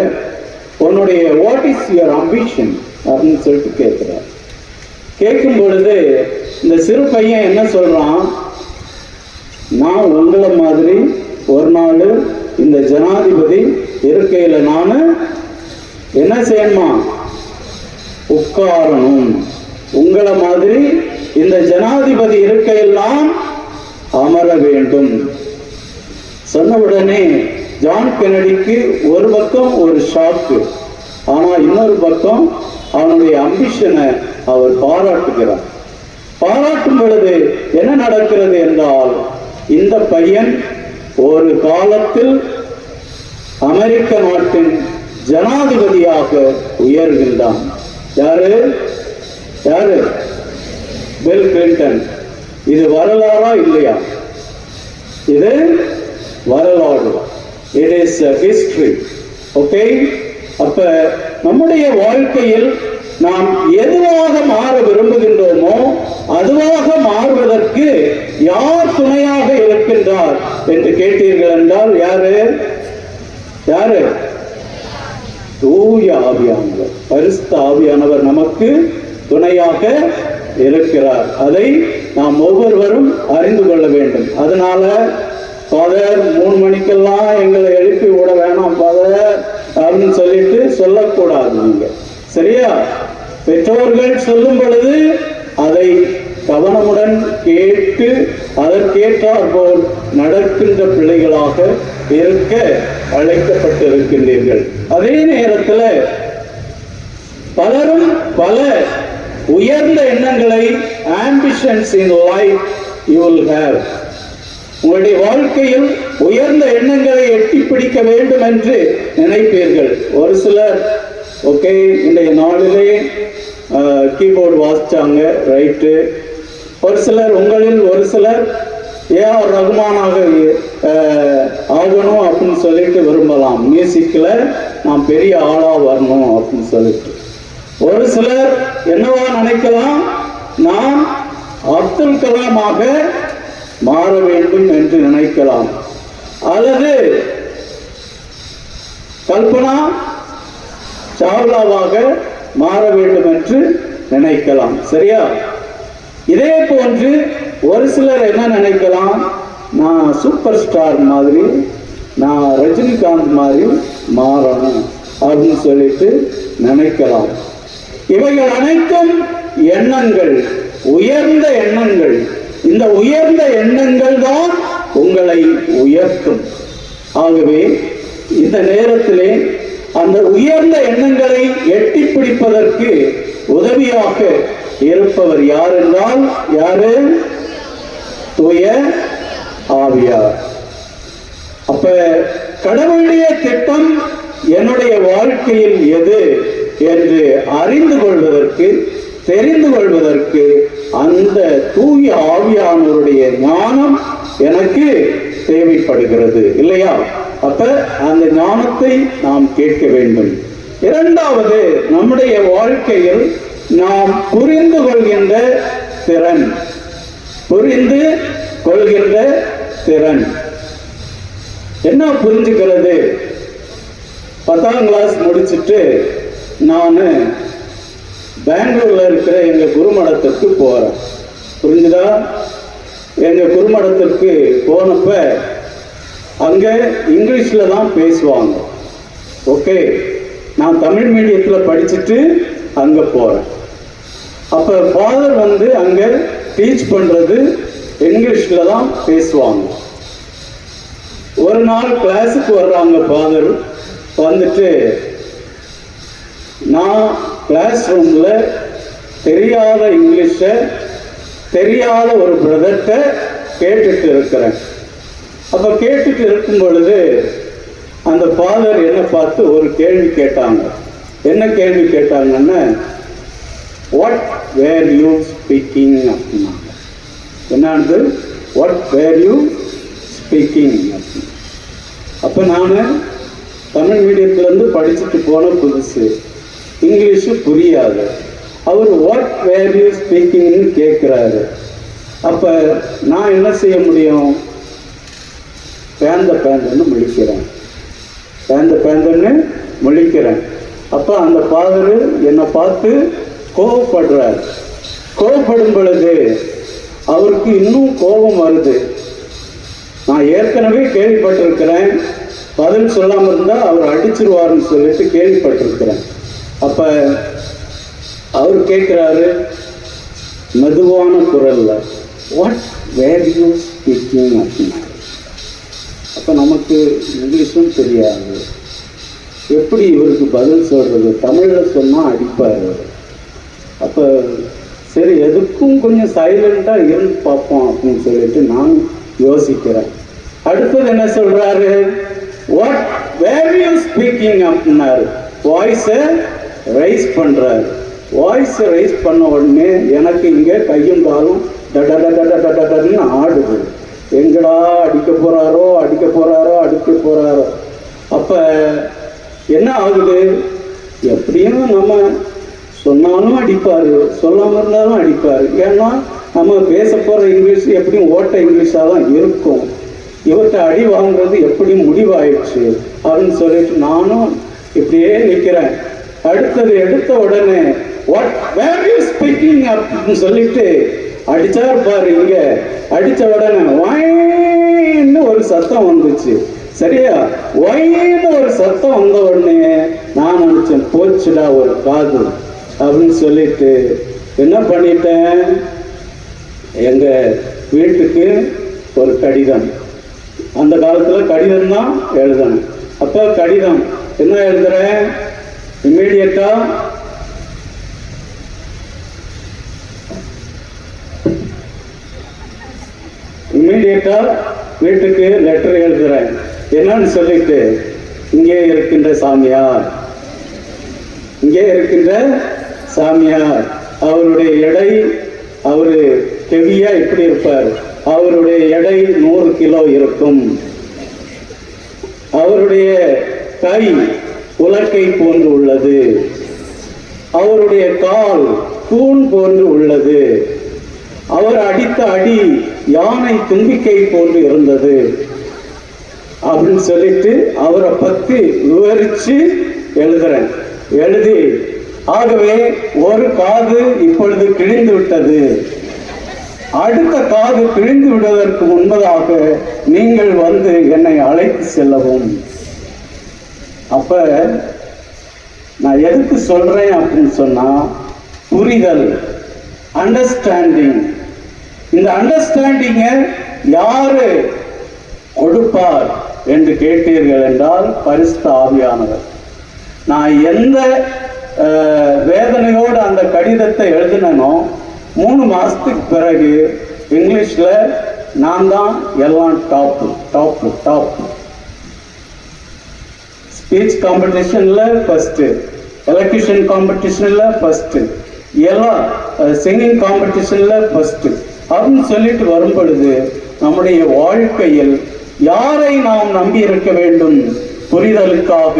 S6: உன்னுடைய வாட் இஸ் யுவர் அம்பிஷன் அப்படின்னு சொல்லிட்டு கேட்கிறார். கேட்கும் பொழுது இந்த சிறு பையன் என்ன சொல்றான், நான் உங்களை மாதிரி ஒரு நாள் இந்த ஜனாதிபதி இருக்கையில நான் என்ன செய்யணுமா, உட்காரணும். உங்களை மாதிரி இந்த ஜனாதிபதி இருக்கையில் நான் அமர வேண்டும். சொன்ன உடனே ஜான் கென்னடிக்கு ஒரு பக்கம் ஒரு ஷாக்கு, ஆனா இன்னொரு பக்கம் அவனுடைய அம்பிஷனை அவர் பாராட்டுகிறார். பாராட்டும் பொழுது என்ன நடக்கிறது என்றால், இந்த பையன் ஒரு காலத்தில் அமெரிக்க நாட்டின் ஜனாதிபதியாக உயர்கின்றான். யாரு யாரு? Bill Clinton. இது வரலாறா இல்லையா? இது வரலாறு. It is history. ஓகே. அப்ப நம்முடைய வாழ்க்கையில் நாம் எதுவாக மாற விரும்புகின்றோமோ அதுவாக மாறுவதற்கு யார் துணையாக இருக்கின்றார் என்று கேட்டீர்கள் என்றால் யாரு யாரு? தூய ஆவியானவர், பரிசுத்த ஆவியானவர் நமக்கு துணையாக இருக்கிறார். அதை நாம் ஒவ்வொருவரும் அறிந்து கொள்ள வேண்டும். அதனால ஃபாதர் 3 மணிக்கெல்லாம் எங்களை எழுப்பி விட வேணாம் ஃபாதர் அப்படின்னு சொல்லிட்டு சொல்லக்கூடாது. நீங்க சரியா? பெற்றோர்கள் சொல்லும் பொழுது அதை கவனமுடன் கேட்டு அதற்கேற்றார் போல் நடக்கின்ற பிள்ளைகளாக இருக்க அழைக்கப்பட்டிருக்கின்றீர்கள். அதே நேரத்தில் பலரும் பல உயர்ந்த எண்ணங்களை, ambitions in life you will have. உங்களுடைய வாழ்க்கையில் உயர்ந்த எண்ணங்களை எட்டி பிடிக்க வேண்டும் என்று நினைப்பீர்கள். ஒரு சிலர் ஓகே இன்றைய நாளிலே கீபோர்டு வாசிச்சாங்க, ரைட்டு. ஒரு சிலர், உங்களில் ஒரு சிலர் ஏஆர் ரகுமானாக ஆகணும் அப்படின்னு சொல்லிட்டு விரும்பலாம். மியூசிக்கில் நான் பெரிய ஆளாக வரணும் அப்படின்னு சொல்லிட்டு. ஒரு சிலர் என்னவா நினைக்கலாம், நான் அப்துல் கலாமாக மாற வேண்டும் என்று நினைக்கலாம். அல்லது கல்பனா சாவ்லாவாக மாற வேண்டும் என்று நினைக்கலாம். சரியா? இதே போன்று ஒரு சிலர் என்ன நினைக்கலாம், நான் சூப்பர் ஸ்டார் மாதிரி, நான் ரஜினிகாந்த் மாதிரி மாறணும் அப்படின்னு சொல்லிட்டு நினைக்கலாம். இவைகள் அனைத்தும் எண்ணங்கள், உயர்ந்த எண்ணங்கள். இந்த உயர்ந்த எண்ணங்கள் தான் உங்களை உயர்த்தும். ஆகவே இந்த நேரத்திலே அந்த உயர்ந்த எண்ணங்களை எட்டி பிடிப்பதற்கு உதவியாக இருப்பவர் யார் என்றால் யாரு? தூய ஆவியார். அப்ப கடவுளுடைய திட்டம் என்னுடைய வாழ்க்கையில் எது என்று அறிந்து கொள்வதற்கு, தெரிந்து கொள்வதற்கு அந்த தூய ஆவியானவருடைய ஞானம் எனக்கு தேவைப்படுகிறது இல்லையா? அப்ப அந்த ஞானத்தை நாம் கேட்க வேண்டும். இரண்டாவது, நம்முடைய வாழ்க்கையில் நாம் புரிந்து கொள்கின்ற திறன். புரிந்து கொள்கின்ற திறன் என்ன? புரிஞ்சுக்கிறது. 10ஆம் கிளாஸ் முடிச்சுட்டு நான் பெங்களூர்ல இருக்கிற எங்க குருமடத்திற்கு போறேன். புரிஞ்சுதா? எங்க குருமடத்திற்கு போனப்ப அங்க இங்கிலீஷ்ல தான் பேசுவாங்க. ஓகே, நான் தமிழ் மீடியத்துல படிச்சுட்டு அங்க போறேன். அப்ப ஃபாதர் அங்க டீச் பண்றது இங்கிலீஷ்ல தான் பேசுவாங்க. ஒரு நாள் கிளாஸுக்கு வர்றாங்க ஃபாதர். வந்துட்டு நான் கிளாஸ் ரூம்ல தெரியாத இங்கிலீஷ தெரியாத ஒரு பிரதர்கிட்ட கேட்டுட்டு இருக்கிறேன். அப்ப கேட்டுட்டு இருக்கும் பொழுது அந்த ஃபாதர் என்ன பார்த்து ஒரு கேள்வி கேட்டாங்க. என்ன கேள்வி கேட்டாங்கன்னா, வாட் வேர் யூ ஸ்பீக்கிங் அப்படின்னாங்க. என்னது? வாட் வேர் யூ ஸ்பீக்கிங் அப்படின்னு. அப்ப நான் தமிழ் மீடியத்திலேருந்து படிச்சுட்டு போன புதுசு, இங்கிலீஷு புரியாது. அவர் வாட் வேர் யூ ஸ்பீக்கிங்னு கேட்குறாரு. அப்போ நான் என்ன செய்ய முடியும்? பேந்தன்னு முழிக்கிறேன். பேந்தன்னு முழிக்கிறேன். அப்போ அந்த ஃபாதரு என்னை பார்த்து கோபப்படுறார். கோபப்படும் பொழுது அவருக்கு இன்னும் கோபம் வருது. நான் ஏற்கனவே கேள்விப்பட்டிருக்கிறேன், பதில் சொல்லாமல் இருந்தால் அவர் அடிச்சிருவாருன்னு சொல்லிட்டு கேள்விப்பட்டிருக்கிறேன். அப்ப அவர் கேட்கிறாரு மெதுவான குரல்ல, வாட் வேர் யூ ஸ்பீக்கிங் அப்படின்னா. அப்ப நமக்கு இங்கிலீஷும் தெரியாது, எப்படி இவருக்கு பதில் சொல்றது? தமிழ்ல சொன்னா அடிப்பாரு. அப்ப சரி எதுக்கும் கொஞ்சம் சைலண்டா இருந்து பார்ப்போம் அப்படின்னு சொல்லிட்டு நான் யோசிக்கிறேன். அடுத்தது என்ன சொல்றாரு, வாட் வேர் யூ ஸ்பீக்கிங் அப்படின்னாரு. வாய்ஸை ரைஸ் பண்றாரு. வாய்ஸ் ரைஸ் பண்ண உடனே எனக்கு இங்க கையும் காலும் டன்னு ஆடுது. எங்கடா அடிக்க போறாரோ அப்ப என்ன ஆகுது, எப்படியும் நம்ம சொன்னாலும் அடிப்பாரு, சொல்லாம இருந்தாலும் அடிப்பாரு. ஏன்னா நம்ம பேச போற இங்கிலீஷ் எப்படியும் ஓட்ட இங்கிலீஷா தான் இருக்கும். இவர்கிட்ட அடி வாங்குறது எப்படியும் முடிவாயிடுச்சு அப்படின்னு சொல்லிட்டு நானும் இப்படியே நிக்கிறேன். அடுத்தது எடுத்த உடனே வாட் வேர் யூ ஸ்பீக்கிங் அப்படின்னு சொல்லிட்டு அடிச்சார் பாரு. இங்க அடிச்ச உடனே வாயின்னு ஒரு சத்தம் வந்துச்சு. சரியா, வாயின்னு ஒரு சத்தம் வந்த உடனே நான் நினைச்சேன், போச்சுடா ஒரு காது அப்படின்னு சொல்லிட்டு என்ன பண்ணிட்டேன், எங்க வீட்டுக்கு ஒரு கடிதம். அந்த காலத்துல கடிதம் தான் எழுதணும். அப்ப கடிதம் என்ன எழுதுறேன், இம்மீடியட்டா வீட்டுக்கு லெட்டர் எழுதுறேன். என்னன்னு சொல்லிட்டு, இங்கே இருக்கின்ற சாமியார் அவருடைய எடை, அவரு ஹெவியா இப்படி இருப்பார், அவருடைய எடை 100 கிலோ இருக்கும். அவருடைய கை உலக்கை போன்று உள்ளது. அவருடைய கால் தூண் போன்று உள்ளது. அவர் அடித்த அடி யானை தும்பிக்கை போன்று இருந்தது அப்படின்னு சொல்லிட்டு அவரை பத்தி விவரிச்சு எழுதுறேன். எழுதி, ஆகவே ஒரு காது இப்பொழுது கிழிந்து விட்டது, அடுத்த காது கிழிந்து விடுவதற்கு முன்பதாக நீங்கள் வந்து என்னை அழைத்து செல்லவும். அப்ப நான் எதுக்கு சொல்றேன் அப்படின்னு சொன்னா, புரிதல், அண்டர்ஸ்டாண்டிங். இந்த அண்டர்ஸ்டாண்டிங்க யாரு கொடுப்பார் என்று கேட்டீர்கள் என்றால் பரிசுத்த ஆவியானவர். நான் எந்த வேதனையோடு அந்த கடிதத்தை எழுதினோ 3 மாசத்துக்கு பிறகு இங்கிலீஷ்ல நான் தான் எல்லாம் டாப். ஸ்பீச் காம்படிஷன்ல ஃபர்ஸ்ட், எலக்யூஷன் காம்படிஷன்ல ஃபர்ஸ்ட், எல்லாம் சிங்கிங் காம்படிஷன்ல ஃபர்ஸ்ட் அப்படின்னு சொல்லிட்டு வரும் பொழுது நம்முடைய வாழ்க்கையில் யாரை நாம் நம்பி இருக்க வேண்டும் புரிதலுக்காக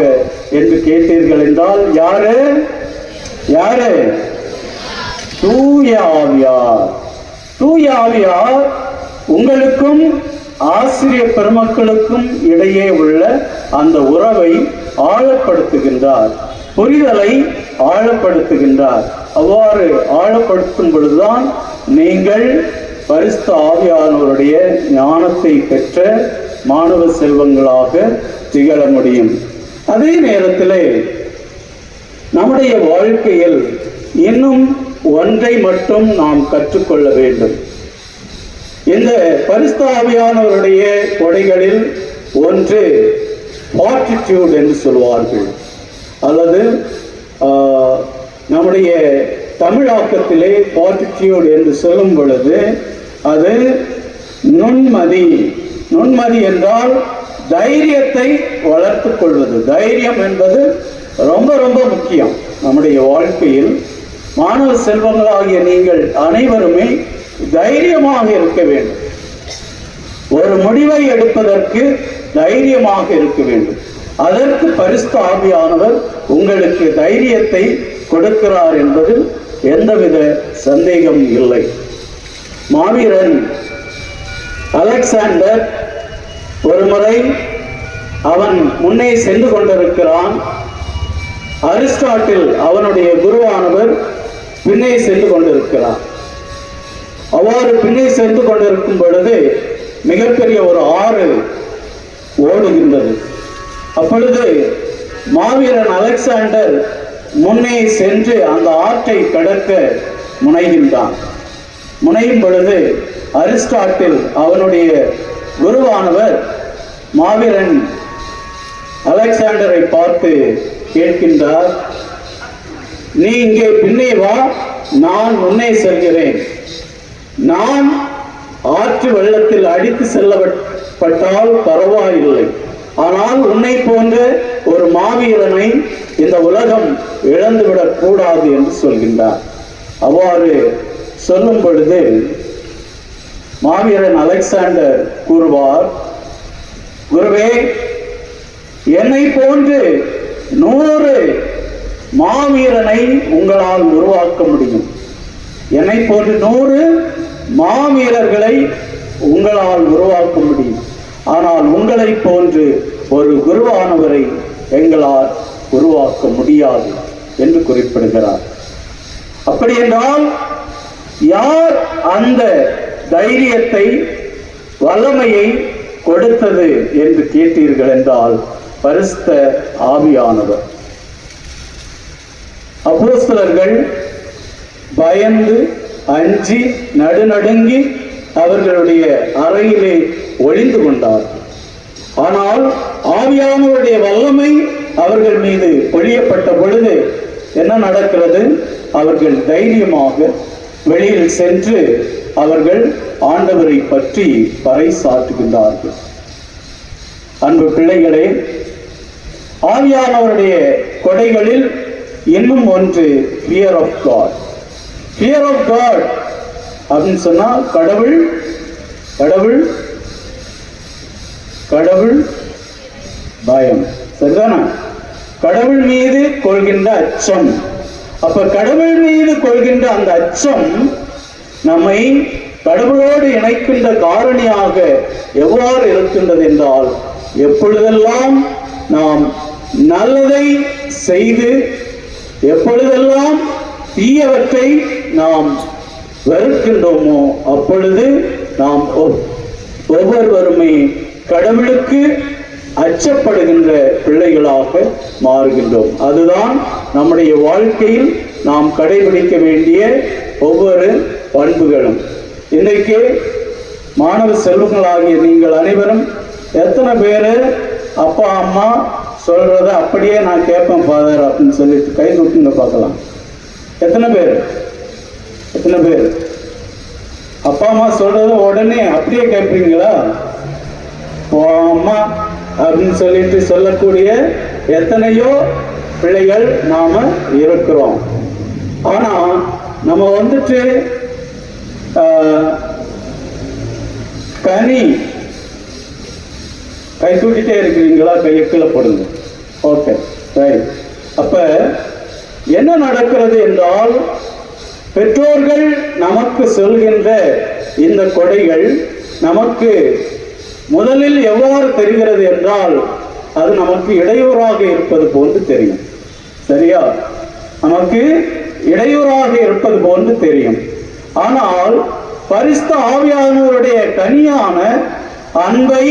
S6: என்று கேட்டீர்கள் என்றால் யாரு? தூய ஆவியார் உங்களுக்கும் ஆசிரியர் பெருமக்களுக்கும் இடையே உள்ள அந்த உறவை ஆழப்படுத்துகின்றார், புரிதலை ஆழப்படுத்துகின்றார். அவ்வாறு ஆழப்படுத்தும் பொழுதுதான் நீங்கள் பரிசுத்த ஆவியானவருடைய ஞானத்தை பெற்ற மாணவ செல்வங்களாக திகழ முடியும். அதே நேரத்திலே நம்முடைய வாழ்க்கையில் இன்னும் ஒன்றை மட்டும் நாம் கற்றுக்கொள்ள வேண்டும். இந்த பரிசுத்த ஆவியானவருடைய கொடைகளில் ஒன்று ஃபார்ட்டிடியூட் என்று சொல்வார்கள், அல்லது நம்முடைய தமிழாக்கத்திலே ஃபார்ட்டிடியூட் என்று சொல்லும் பொழுது அது நுண்மதி என்றால் தைரியத்தை வளர்த்து கொள்வது. தைரியம் என்பது ரொம்ப ரொம்ப முக்கியம் நம்முடைய வாழ்க்கையில். மாணவ செல்வங்களாகிய நீங்கள் அனைவருமே தைரியமாக இருக்க வேண்டும். ஒரு முடிவை எடுப்பதற்கு தைரியமாக இருக்க வேண்டும். அதற்கு பரிசுத்த ஆவியானவர் உங்களுக்கு தைரியத்தை கொடுக்கிறார் என்பதில் எந்தவித சந்தேகம் இல்லை. மாவீரன் அலெக்சாண்டர் ஒரு முறை அவன் முன்னே சென்று கொண்டிருக்கிறான். அரிஸ்டாட்டில் அவனுடைய குருவானவர் பின்னே சென்று கொண்டிருக்கிறார். அவ்வாறு பின்னே சென்று கொண்டிருக்கும் பொழுது மிகப்பெரிய ஒரு ஆறு ஓடுகின்றது. அப்பொழுது மாவீரன் அலெக்சாண்டர் முன்னே சென்று அந்த ஆற்றை கடக்க முனையும் பொழுது அரிஸ்டாட்டில் அவனுடைய குருவானவர் மாவீரன் அலெக்சாண்டரை பார்த்து கேட்கின்றார், நீ இங்கே பின்னே வா, நான் முன்னே செல்கிறேன். நான் ஆற்று வெள்ளத்தில் அடித்து செல்லப்பட்டால் பரவாயில்லை, ஆனால் உன்னை போன்ற ஒரு மாவீரனை இந்த உலகம் இழந்துவிடக் கூடாது என்று சொல்கின்றார். அவ்வாறு சொல்லும் பொழுது மாவீரன் அலெக்சாண்டர் கூறுவார், குருவே, என்னை போன்று 100 மாவீரனை உங்களால் உருவாக்க முடியும். என்னை போன்று 100 மாவீரர்களை உங்களால் உருவாக்க முடியும். ஆனால் உங்களை போன்று ஒரு குருவானவரை எங்களால் உருவாக்க முடியாது என்று குறிப்பிடுகிறார். அப்படி என்றால் யார் அந்த தைரியத்தை, வல்லமையை கொடுத்தது என்று கேட்டீர்கள் என்றால் பரிசுத்த ஆவியானவர். அப்போஸ்தலர்கள் பயந்து அஞ்சி நடுநடுங்கி அவர்களுடைய அறையிலே ஒளிந்து கொண்டார்கள். ஆனால் ஆவியானவருடைய வல்லமை அவர்கள் மீது பொழியப்பட்ட பொழுது என்ன நடக்கிறது? அவர்கள் தைரியமாக வெளியில் சென்று அவர்கள் ஆண்டவரை பற்றி பறைசாற்றுகின்றார்கள். அன்பு பிள்ளைகளே, ஆவியானவருடைய கொடைகளில் இன்னும் ஒன்று fear of God. Fear of God அப்படின்னு சொன்னா கடவுள் கடவுள் கடவுள் பயம், சரிதானா? கடவுள் மீது கொள்கின்ற அச்சம். அப்ப கடவுள் மீது கொள்கின்ற அந்த அச்சம் நம்மை கடவுளோடு இணைக்கின்ற காரணியாக எவ்வாறு இருக்கின்றது என்றால், எப்பொழுதெல்லாம் நாம் நல்லதை செய்து, எப்பொழுதெல்லாம் தீயவற்றை நாம் வெறுக்கின்றோமோ அப்பொழுது நாம் ஒவ்வொருவருமே கடவுளுக்கு அச்சப்படுகின்ற பிள்ளைகளாக மாறுகின்றோம். அதுதான் நம்முடைய வாழ்க்கையில் நாம் கடைபிடிக்க வேண்டிய ஒவ்வொரு பண்புகளும். இன்றைக்கு மாணவ செல்வங்களாகிய நீங்கள் அனைவரும் எத்தனை பேர் அப்பா அம்மா சொல்றத அப்படியே நான் கேட்பேன் ஃபாதர் அப்படின்னு சொல்லிட்டு கை தூக்குங்க பார்க்கலாம். எத்தனை பேர் அப்பா அம்மா சொல்றத உடனே அப்படியே கேட்பீங்களா? அம்மா அப்படின்னு சொல்லிட்டு சொல்லக்கூடிய எத்தனையோ பிள்ளைகள் நாம இருக்கிறோம். ஆனா நம்ம வந்துட்டு கனி கை தூக்கிட்டே இருக்கிறீங்களா? கையை கீழே போடுங்க. Okay, right. அப்ப என்ன நடக்கிறது என்றால், பெற்றோர்கள் நமக்கு சொல்கின்ற இந்த கொடைகள் நமக்கு முதலில் எவ்வாறு தெரிகிறது என்றால், அது நமக்கு இடையூறாக இருப்பது போன்று தெரியும். சரியா? நமக்கு இடையூறாக இருப்பது போன்று தெரியும். ஆனால் பரிசுத்த ஆவியானவருடைய கனியான அன்பை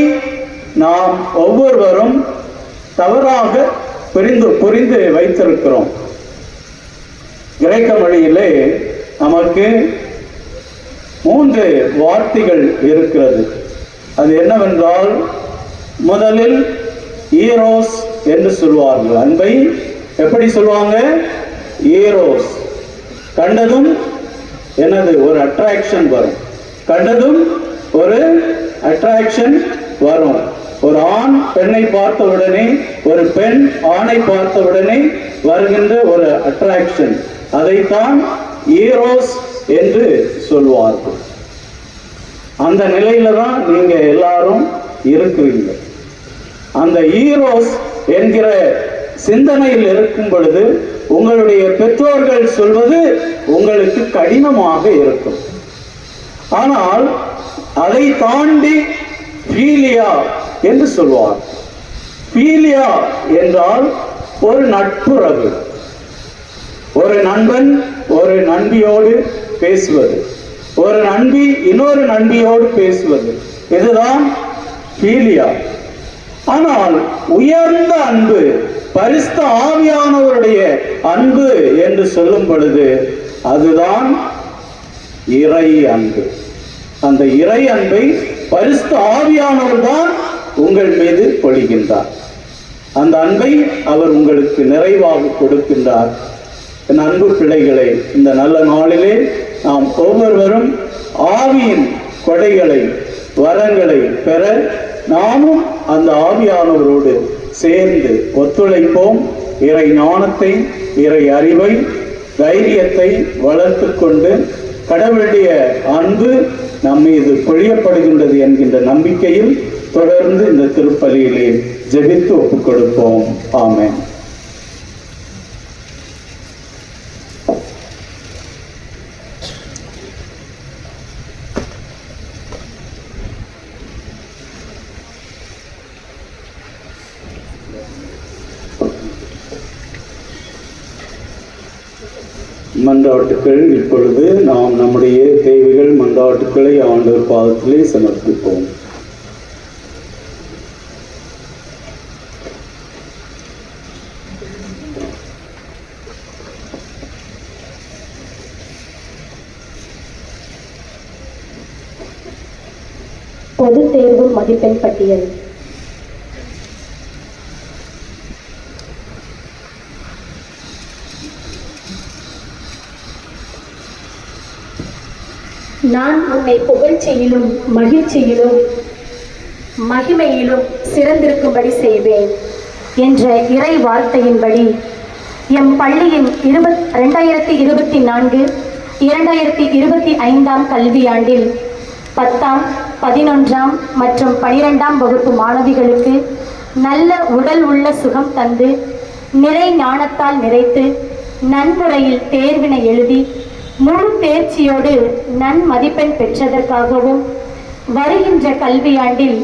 S6: நாம் ஒவ்வொருவரும் தவறாக புரிந்து வைத்திருக்கிறோம். கிரேக்க மொழியிலே நமக்கு 3 வார்த்தைகள் இருக்கிறது. அது என்னவென்றால், முதலில் ஈரோஸ் என்று சொல்வார்கள். அன்பை எப்படி சொல்லுவாங்க? ஈரோஸ். கண்டதும் என்னது? ஒரு அட்ராக்ஷன் வரும். கண்டதும் ஒரு அட்ராக்ஷன் வரும். ஒரு ஆண் பெண்ணை பார்த்தவுடனே, ஒரு பெண் ஆணை பார்த்தவுடனே வருகின்ற ஒரு அட்ராக்ஷன், அதைத்தான் ஈரோஸ் என்று சொல்வார்கள். அந்த நிலையில தான் நீங்க எல்லாரும் இருக்கிறீங்க. அந்த ஈரோஸ் என்கிற சிந்தனையில் இருக்கும் பொழுது உங்களுடைய பெற்றோர்கள் சொல்வது உங்களுக்கு கடினமாக இருக்கும். ஆனால் அதை தாண்டி பீலியா என்று சொல்வார். பீலியா என்றால் ஒரு நட்புறவு. ஒரு நண்பன் ஒரு நண்பியோடு பேசுவது, ஒரு நண்பி இன்னொரு நண்பியோடு பேசுவது, இதுதான் பீலியா. ஆனால் உயர்ந்த அன்பு, பரிசுத்த ஆவியானவருடைய அன்பு என்று சொல்லும் பொழுது அதுதான் இறை அன்பு. அந்த இறை அன்பை பரிசுத்த ஆவியானவர் தான் உங்கள் மீது பொழிகின்றார். அந்த அன்பை அவர் உங்களுக்கு நிறைவாக கொடுக்கின்றார். என் அன்பு பிள்ளைகளே, இந்த நல்ல நாளிலே நாம் ஒவ்வொருவரும் ஆவியின் கொடைகளை வரங்களை பெற நாமும் அந்த ஆவியானவரோடு சேர்ந்து ஒத்துழைப்போம். இறை ஞானத்தை, இறை அறிவை, தைரியத்தை வளர்த்து கொண்டு கடவுளுடைய அன்பு நம் மீது பொழியப்படுகின்றது என்கின்ற நம்பிக்கையில் தொடர்ந்து இந்த திருப்பலியிலே ஜெபித்து ஒப்புக் கொடுப்போம். ஆமென். மன்றாட்டுக்கள். இப்பொழுது நாம் நம்முடைய தேவைகள் மன்றாட்டுக்களை ஆண்டவர் பாதத்திலே சமர்ப்பிப்போம்.
S3: பொதுத் தேர்வு மதிப்பெண் பட்டியல். நான் உன்னை புகழ்ச்சியிலும் மகிழ்ச்சியிலும் மகிமையிலும் சிறந்திருக்கும்படி செய்வேன் என்ற இறை வார்த்தையின்படி எம் பள்ளியின் 2024-2025 கல்வியாண்டில் 10ஆம், 11ஆம் மற்றும் 12ஆம் வகுப்பு மாணவிகளுக்கு நல்ல உடல் உள்ள சுகம் தந்து நிறை ஞானத்தால் நிறைத்து நன்முறையில் தேர்வினை எழுதி முழு தேர்ச்சியோடு நன்மதிப்பெண் பெற்றதற்காகவும் வருகின்ற கல்வியாண்டில்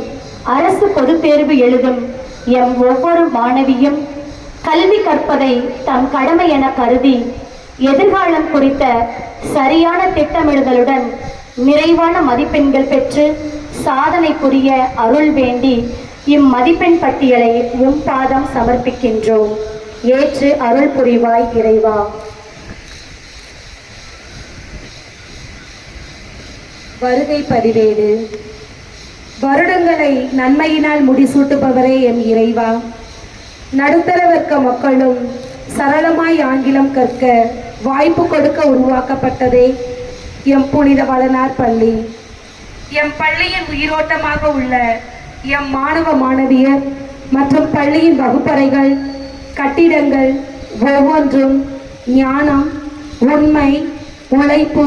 S3: அரசு பொதுத் தேர்வு எழுதும் எம் ஒவ்வொரு மாணவியும் கல்வி கற்பதை தம் கடமை என கருதி எதிர்காலம் குறித்த சரியான திட்டமிடுதலுடன் நிறைவான மதிப்பெண்கள் பெற்று சாதனை புரிய அருள் வேண்டி இம்மதிப்பெண் பட்டியலை உம் பாதம் சமர்ப்பிக்கின்றோம். ஏற்று அருள் புரிவாய் இறைவா.
S7: வருகை பதிவேடு. வருடங்களை நன்மையினால் முடிசூட்டுபவரே எம் இறைவா. நடுத்தர வர்க்க மக்களும் சரளமாய் ஆங்கிலம் கற்க வாய்ப்பு கொடுக்க உருவாக்கப்பட்டதே எம் புனித வளனார் பள்ளி. எம் பள்ளியின் உயிரோட்டமாக உள்ள எம் மாணவ மாணவியர் மற்றும் பள்ளியின் வகுப்பறைகள், கட்டிடங்கள் ஒவ்வொன்றும் ஞானம், உண்மை, உழைப்பு,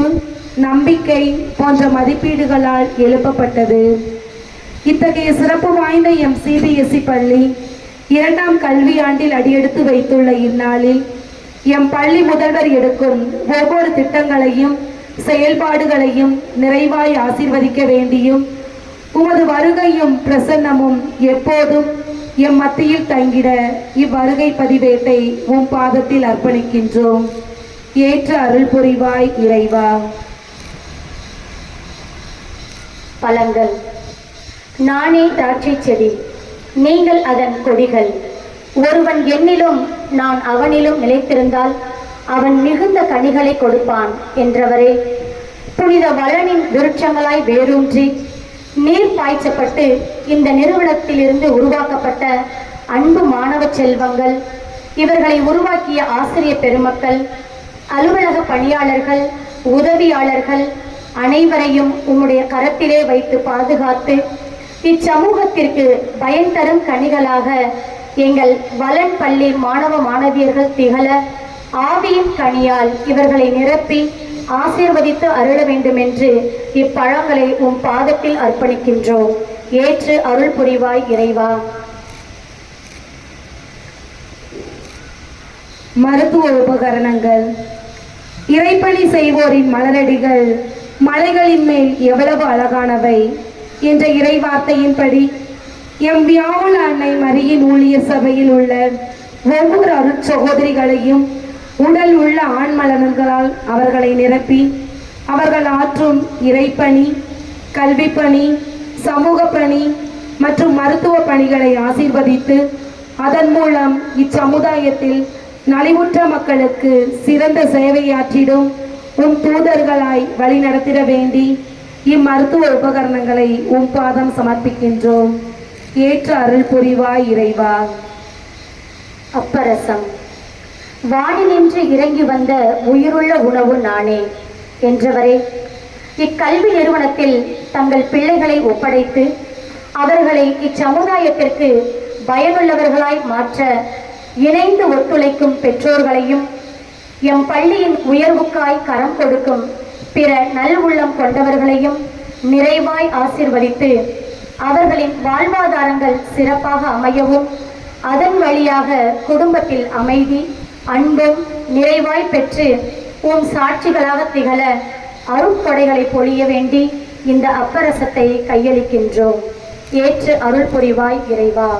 S7: நம்பிக்கை போன்ற மதிப்பீடுகளால் எழுப்பப்பட்டது. இத்தகைய சிறப்பு வாய்ந்த எம் சிபிஎஸ்இ பள்ளி 2ஆம் கல்வியாண்டில் அடியெடுத்து வைத்துள்ள இந்நாளில் எம் பள்ளி முதல்வர் எடுக்கும் ஒவ்வொரு திட்டங்களையும் செயல்பாடுகளையும் நிறைவாய் ஆசீர்வதிக்க வேண்டியும் உமது வருகையும் பிரசன்னமும் எப்போதும் எம் மத்தியில் தங்கிட இவ்வருகை பதிவேட்டை உம் பாதத்தில் அர்ப்பணிக்கின்றோம். ஏற்ற அருள் புரிவாய் இறைவா.
S3: பழங்கள். நானே திராட்சை செடி, நீங்கள் அதன் கொடிகள். ஒருவன் என்னிலும் நான் அவனிலும் நிலைத்திருந்தால் அவன் மிகுந்த கனிகளை கொடுப்பான் என்றவரே, புனித வளனின் விருட்சங்களாய் வேரூன்றி நீர் பாய்ச்சப்பட்டு இந்த நிறுவனத்திலிருந்து உருவாக்கப்பட்ட அன்பு மாணவ செல்வங்கள், இவர்களை உருவாக்கிய ஆசிரியர் பெருமக்கள், அலுவலக பணியாளர்கள், உதவியாளர்கள் அனைவரையும் உம்முடைய கரத்திலே வைத்து பாதுகாத்து இச்சமூகத்திற்கு பயன் தரும் கனிகளாக எங்கள் வளன் பள்ளி மாணவ மாணவியர்கள் திகழ ஆவியின் கனியால் இவர்களை நிரப்பி ஆசீர்வதித்து அருள வேண்டும் என்று இப்பழங்களை உம் பாதத்தில் அர்ப்பணிக்கின்றோம். ஏற்று அருள் புரிவாய் இறைவா.
S7: மருத்துவ உபகரணங்கள். இறைப்பணி செய்வோரின் மலரடிகள் மலைகளின் மேல் எவ்வளவு அழகானவை என்ற இறை வார்த்தையின்படி எம் வியாவுல அன்னை மரியின் ஊழிய சபையில் உள்ள ஒவ்வொரு அருட்சகோதரிகளையும் உடல் உள்ள ஆண் மலர்களால் அவர்களை நிரப்பி அவர்கள் ஆற்றும் இறைப்பணி, கல்விப்பணி, சமூக பணி மற்றும் மருத்துவ பணிகளை ஆசீர்வதித்து அதன் மூலம் இச்சமுதாயத்தில் நலிவுற்ற மக்களுக்கு சிறந்த சேவையாற்றிடும் உம் தூதர்களாய் வழிநடத்திட வேண்டி இம்மருத்துவ உபகரணங்களை உம் பாதம் சமர்ப்பிக்கின்றோம். ஏற்ற அருள் புரிவாய் இறைவா.
S3: அப்பரசம்.
S8: வானினின்று இறங்கி வந்த உயிருள்ள உணவு நானே என்றவரே, இக்கல்வி நிறுவனத்தில் தங்கள் பிள்ளைகளை ஒப்படைத்து அவர்களை இச்சமுதாயத்திற்கு பயனுள்ளவர்களாய் மாற்ற இணைந்து ஒத்துழைக்கும் பெற்றோர்களையும், எம் பள்ளியின் உயர்வுக்காய் கரம் கொடுக்கும் பிற நல்வுள்ளம் கொண்டவர்களையும் நிறைவாய் ஆசீர்வதித்து அவர்களின் வாழ்வாதாரங்கள் சிறப்பாக அமையவும், அதன் வழியாக குடும்பத்தில் அமைதி அன்பும் நிறைவாய் பெற்று உம் சாட்சிகளாக திகழ அருட்கொடைகளை பொழிய வேண்டி இந்த அப்பரசத்தை கையளிக்கின்றோம். ஏற்று அருள் புரிவாய் இறைவா.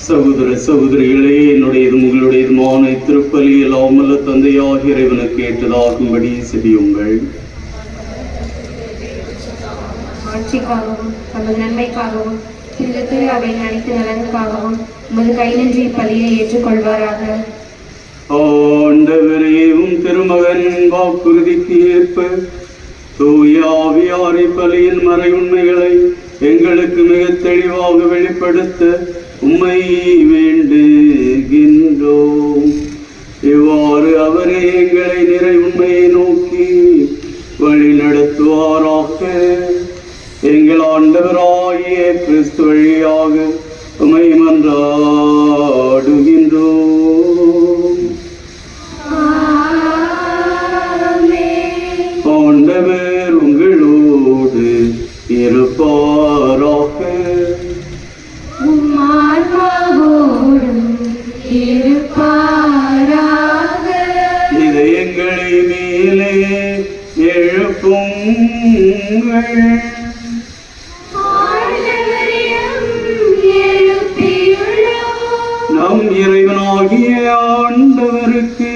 S6: சகோதர சகோதரிகளே, என்னுடையதும் உங்களுடையதுமான திருப்பலி எல்லாம் வல்ல தந்தையாகிய இறைவனுக்கு ஏற்றதாகும்படி செபியுங்கள்.
S5: ஆட்சிக்காகவும் நமது நன்மைக்காகவும் இல்லத்தில் அவையின் அனைத்து நலனுக்காகவும் உமது கை நின்று இப்பலியை ஏற்றுக்கொள்வாராக.
S6: ஆண்டவரேவும் திருமகன் வாக்குறுதிக்கு ஏற்ப தூய ஆவியாரை பலியின் மறை உண்மைகளை எங்களுக்கு மிக தெளிவாக வெளிப்படுத்த உம்மை வேண்டுகின்றோம். இவ்வாறு அவரே எங்களை நிறை உண்மையை நோக்கி வழி நடத்துவாராக. எங்கள் ஆண்டவராகிய கிறிஸ்து வழியாக உம்மை மன்றாடுகின்றோம். ஆண்டவர் உங்களோடு இருப்பாராக. இதயங்களை மேலே எழுப்புங்கள். நம் இறைவனாகிய ஆண்டவருக்கு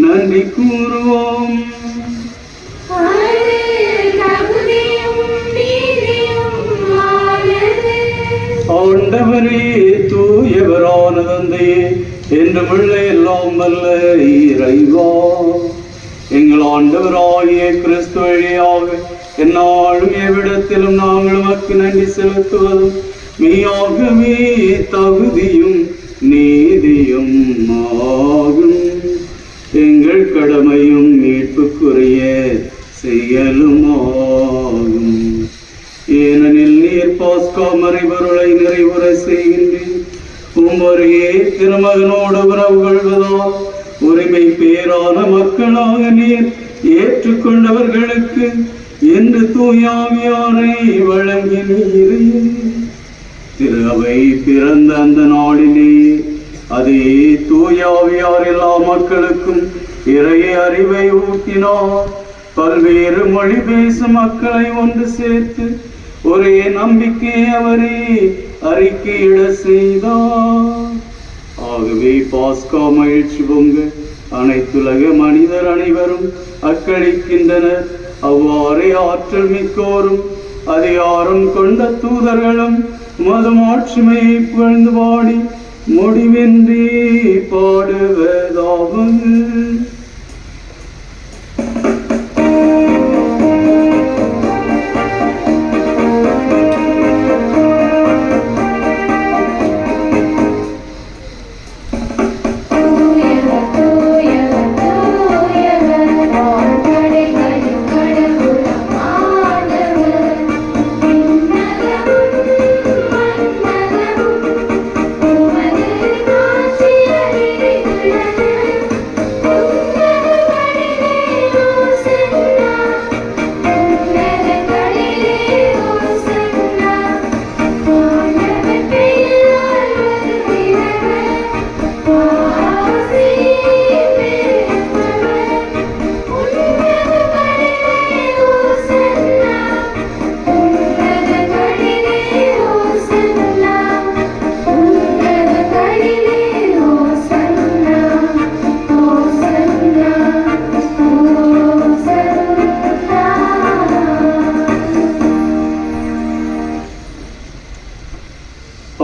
S6: நன்றி கூறுவோம். ஆண்டவரே, தூயவரான தந்தையே, என்றுமுள்ள எல்லாம் வல்ல இறைவா, எங்கள் ஆண்டவராகிய கிறிஸ்து வழியாக எந்நாளும் எவ்விடத்திலும் நாங்கள் உமக்கு நன்றி செலுத்துவதும் மெய்யாகவே தகுதியும் நீதியும் ஆகும். எங்கள் கடமையும் மீட்புக்குரிய செயலும் ஆகும். ஏனெனில் நீர் பாஸ்கா மறைபொருளை நிறைவுற செய்கின்றேன். உம்மொருகே திருமகனோடு உறவு கொள்வதால் உரிமை பேரான மக்களாக நீர் ஏற்றுக்கொண்டவர்களுக்கு என்று தூயாவியாரை வழங்கினீரே. திரு அவை பிறந்த அந்த நாளிலே அதே தூயாவியார் எல்லா மக்களுக்கும் இறைய அறிவை ஊட்டினார். பல்வேறு மொழி பேசும் மக்களை ஒன்று சேர்த்து ஒரே நம்பிக்கையை அவரே அறிக்கையிட செய்தார். ஆகவே பாஸ்கா மகிழ்ச்சி பொங்க அனைத்துலக மனிதர் அனைவரும் அக்களிக்கின்றனர். அவ்வாறே ஆற்றல் மிக்கோரும் அதிகாரம் கொண்ட தூதர்களும் மதுமாட்சிமையை புகழ்ந்து பாடி முடிவின்றி பாடுவதாவது.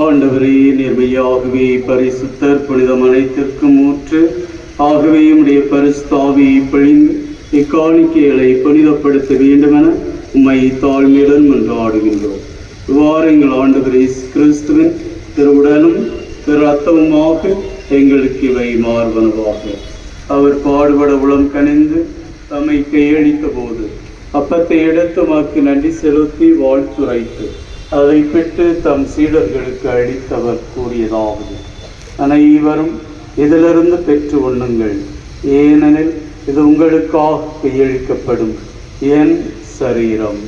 S6: ஆண்டவரே, நேர்மையாகவே பரிசுத்தர் புனிதம் அனைத்திற்கும் ஊற்று. ஆகவே உடைய பரிசுத்தாவியை பொழிந்து இக்காணிக்கைகளை புனிதப்படுத்த வேண்டுமென உம்மை தாழ்மையுடன் மன்றாடுகின்றோம். இவ்வாறு எங்கள் ஆண்டவர் இயேசு கிறிஸ்துவின் திருவுடலும் திரு ரத்தமுமாக எங்களுக்கு இவை மார்பனவாக. அவர் பாடுபட உளம் கனிந்து தம்மை கையளித்த போது அப்பத்தை எடுத்து உமக்கு நன்றி செலுத்தி வாழ்த்துரைத்து அதை பெற்று தம் சீடர்களுக்கு அளித்தவர் கூறியதாவது: அனைவரும் இதிலிருந்து பெற்று உண்ணுங்கள், ஏனெனில் இது உங்களுக்காக கையளிக்கப்படும் என் சரீரம்.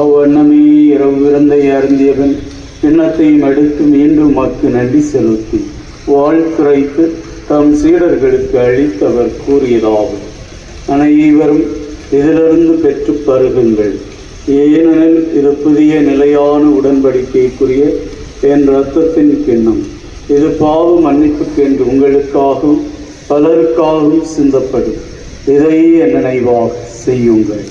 S6: அவ்வண்ணமே இரவு விருந்தை அருந்தியவன் கிண்ணத்தையும் எடுத்து மீண்டும் உமக்கு நன்றி செலுத்தி வாழ்த்துரைத்து தம் சீடர்களுக்கு அளித்தவர் கூறியதாவது: அனைவரும் இதிலிருந்து பெற்று பருகுங்கள், ஏனெனில் இது புதிய நிலையான உடன்படிக்கைக்குரிய என் இரத்தத்தின் கிண்ணம். இது பாவ மன்னிப்புக்கு என்று உங்களுக்காகவும் பலருக்காகவும் சிந்தப்படும். இதை என் நினைவாக செய்யுங்கள்.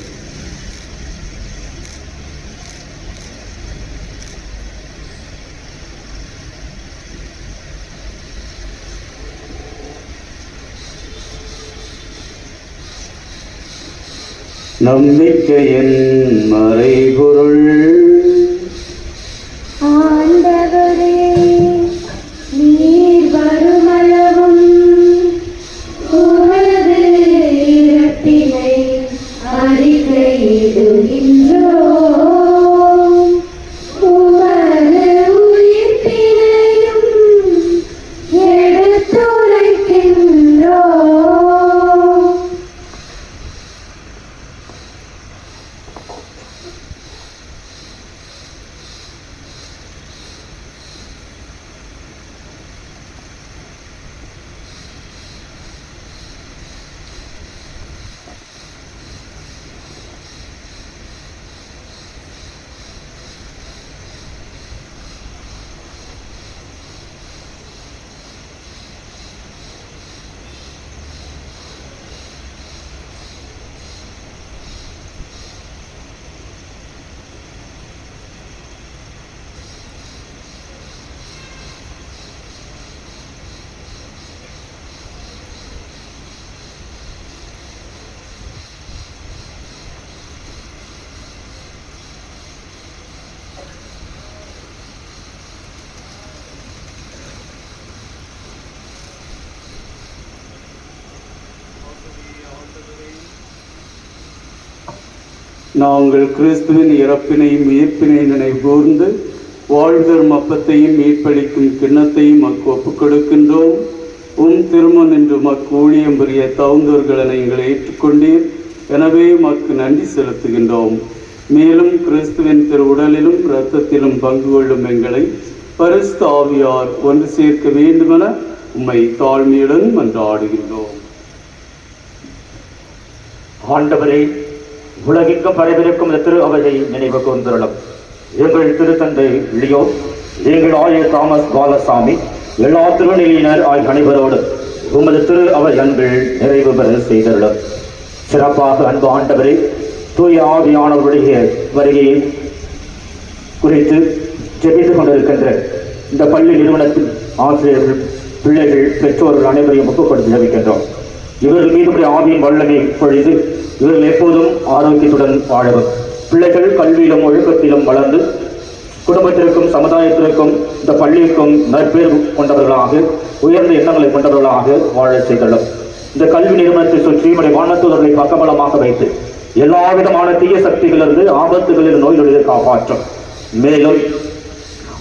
S6: நம்பிக்கையின் மறைபொருள்.
S3: ஆண்டவரே, நீர் வருமளவும் உமது இறப்பினை அறிக்கையிடுகின்றோம், உமது உயிர்ப்பினையும் எடுத்துரைக்கின்றோம்.
S6: நாங்கள் கிறிஸ்துவின் இறப்பினையும் உயிர்ப்பினை நினைவு கூர்ந்து வாழ்தரும் அப்பத்தையும் மீட்பளிக்கும் கிண்ணத்தையும் மக்கு ஒப்புக் கொடுக்கின்றோம். உன் திருமண் என்று மக்கு ஊழியம் புரிய தகுந்தவர்களை எங்களை ஏற்றுக்கொண்டீர். எனவே மக்கு நன்றி செலுத்துகின்றோம். மேலும் கிறிஸ்துவின் திருவுடலிலும் இரத்தத்திலும் பங்கு கொள்ளும் எங்களை பரிசுத்த ஆவியார் ஒன்று சேர்க்க வேண்டுமென உம்மை தாழ்மையுடன் மன்றாடுகின்றோம்.
S2: ஆண்டவரே, உலகிற்கும் பரவிருக்கும் இந்த திரு அவையை நினைவு கூர்ந்தருளும். எங்கள் திருத்தந்தை லியோ, எங்கள் ஆயர் தாமஸ் பாலசாமி, எல்லா திருநிலையினர் ஆகிய அனைவரோடு உமது திரு அவை அன்பில் நிறைவு பெற செய்தருளும். சிறப்பாக அன்பு ஆண்டவரே, தூய ஆவியானவருடைய வருகையை குறித்து ஜெபித்துக் கொண்டிருக்கின்ற இந்த பள்ளி நிறுவனத்தின் ஆசிரியர்கள், பிள்ளைகள், பெற்றோர்கள் அனைவரையும் ஒப்புக்கொடுத்து ஜெபிக்கின்றோம். இவர்கள் மீது ஆவியின் வல்லமை பொழிது இவர்கள் எப்போதும் ஆரோக்கியத்துடன் வாழவும், பிள்ளைகள் கல்வியிலும் ஒழுக்கத்திலும் வளர்ந்து குடும்பத்திற்கும் சமுதாயத்திற்கும் இந்த பள்ளிக்கும் நற்பேர் கொண்டவர்களாக, உயர்ந்த எண்ணங்களை கொண்டவர்களாக வாழ செய்துள்ளோம். இந்த கல்வி நிறுவனத்தை சுற்றி வானத்தூதர்களை பக்கபலமாக வைத்து எல்லா விதமான தீய சக்திகளிலிருந்து, ஆபத்துகளில், நோய்களிலிருந்து காப்பாற்றும். மேலும்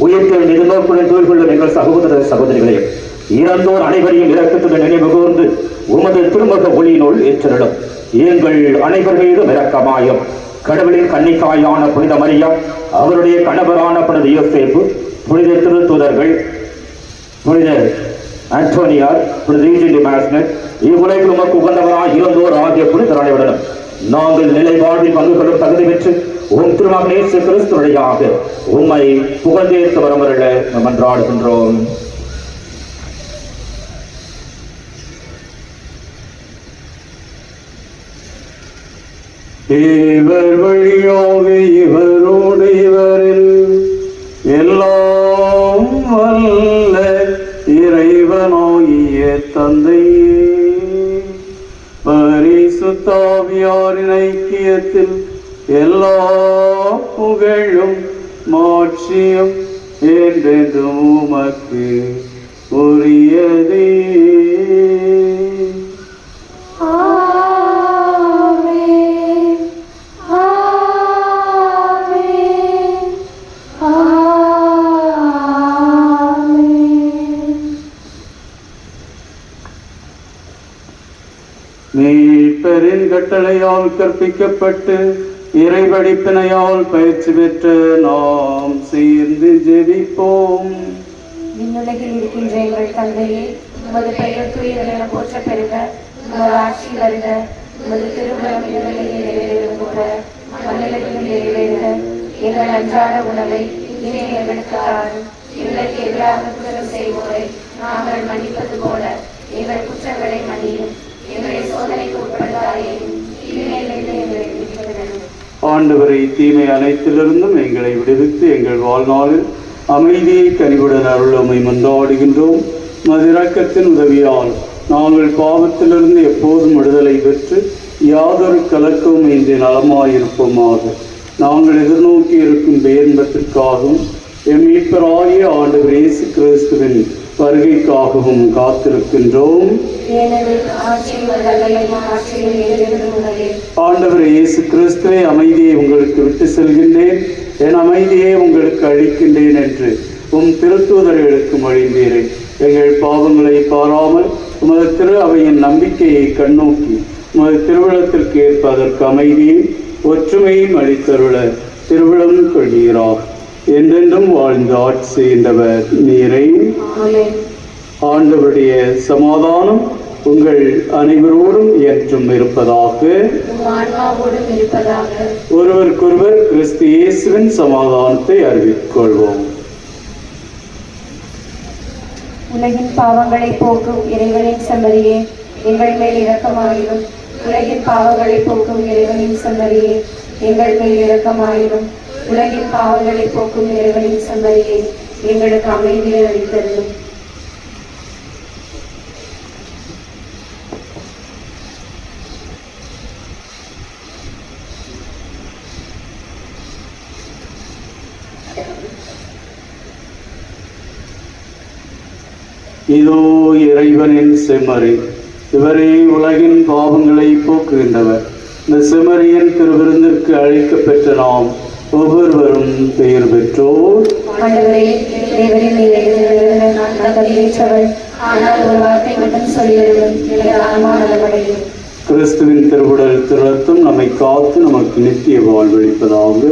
S2: உயிர்த்தெழும் எதிர்நோக்குடன் தூய்கொள்ளும் எங்கள் சகோதர சகோதரிகளே, இறந்தோர் அனைவரையும் இரக்கத்துடன் நினைவு கூர்ந்து உமது திருமுக ஒளியினுள் ஏற்றருளும். எங்கள் அனைவர் மீதும் இரக்கமாயும். கடவுளின் கன்னிக்காயான புனித மரியா, அவருடைய கணவரான புனித யோசேப்பு, புனித திருத்தூதர்கள், புனித ஆண்டோனியார், புனித ஈஜிலி மேஸ்னட், இவ்வுலகில் உமக்கு உகந்தவராய் இருந்தோர் ஆகிய புனிதர் அனைவருடன் நாங்கள் நிலை வாழ்வில் பங்குகளும் தகுதி பெற்று உம் திருமகன் இயேசு கிறிஸ்து வழியாக உம்மை புகழ்ந்தேற்று வரமருள மன்றாடுகின்றோம்.
S6: இவர் வழியாக இவரோடு இவரில் எல்லாம் வல்ல இறைவனாகிய தந்தையே, பரிசுத்தாவியாரின் ஐக்கியத்தில் எல்லா புகழும் மாட்சியும் என்றென்றும் உமக்கு உரியதே. மீட்பரின் கட்டளையால் கற்பிக்கப்பட்டு இறைவடிப்பினையால் பயிற்சி பெற்ற நாம் சேர்ந்து ஜெபிப்போம்.
S5: விண்ணுலகில் இருக்கின்ற எங்கள் தந்தையே, உமது பெயர் தூயதென போற்ற பெறுக. உமது ஆட்சி வருக. உமது திருமணம் விண்ணுலகில் நிறைவேறுவது போல மண்ணுலகிலும் நிறைவேறுக. எங்கள் அன்றாட உணவை இன்று எங்களுக்கு தாரும். எங்களுக்கு எதிராக குற்றம் செய்வோரை நாங்கள் மன்னிப்பது போல எங்கள் குற்றங்களை மன்னியும். எங்களை சோதனைக்கு உட்படுத்தாதேயும், தீமையிலிருந்து எங்களை விடுவித்தருளும்.
S6: ஆண்டவரை, தீமை அனைத்திலிருந்தும் எங்களை விடுவித்து எங்கள் வாழ்நாளில் அமைதியை கனிவுடன் அருளமை மன்றாடுகின்றோம். மதிரக்கத்தின் உதவியால் நாங்கள் பாவத்திலிருந்து எப்போதும் விடுதலை பெற்று யாதொரு கலக்கமும் இன்றி நலமாயிருப்போமாக. நாங்கள் எதிர்நோக்கி இருக்கும் பேரின்பத்திற்காகவும் எம் மீட்பராகிய ஆண்டவர் இயேசு கிறிஸ்துவின் வருகைக்காகவும் காத்திருக்கின்றோம். ஆண்டவர் இயேசு கிறிஸ்துவே, அமைதியை உங்களுக்கு விட்டு செல்கின்றேன், என் அமைதியை உங்களுக்கு அளிக்கின்றேன் என்று உம் திருத்தூதர்களுக்கு மொழிந்தீரே. எங்கள் பாவங்களை பாராமல் உமது திரு அவையின் நம்பிக்கையை கண்ணோக்கி உமது திருவிழத்திற்கு ஏற்ப அதற்கு அமைதியும் ஒற்றுமையும் அளித்தருள திருவிழம் கொள்கிறார். என்றென்றும் வாழ்ந்து ஆட்சி செய்கின்றவர் நீரே. ஆண்டவருடைய சமாதானம் உங்கள் அனைவரோடும் என்றும் இருப்பதாக. ஒருவருக்கொருவர் கிறிஸ்து இயேசுவின் சமாதானத்தை அறிவித்துக் கொள்வோம்.
S5: உலகின் பாவங்களை போக்கும் இறைவனின் செம்மறியே, எங்கள் மேல் இரக்கமாயிரும். உலகின் பாவங்களை போக்கும் இறைவனின் செம்மறியே, எங்கள் மேல் இரக்கமாயிரும். உலகின் பாவங்களை போக்கும் இறைவனின் செம்மறியே, எங்களுக்கு அமைதியை அளித்தருளும்.
S6: இதோ இறைவனின் செம்மறி, இவரே உலகின் பாவங்களை போக்குகின்றவர். இந்த செம்மறியின் திருவிருந்திற்கு அழைக்க பெற்ற நாம் ஒவ்வொருவரும் பெயர் பெற்றோர். கிறிஸ்துவின் திருவுடல் திருரத்தம் நம்மை காத்து நமக்கு நித்திய வாழ்வளிப்பதாக.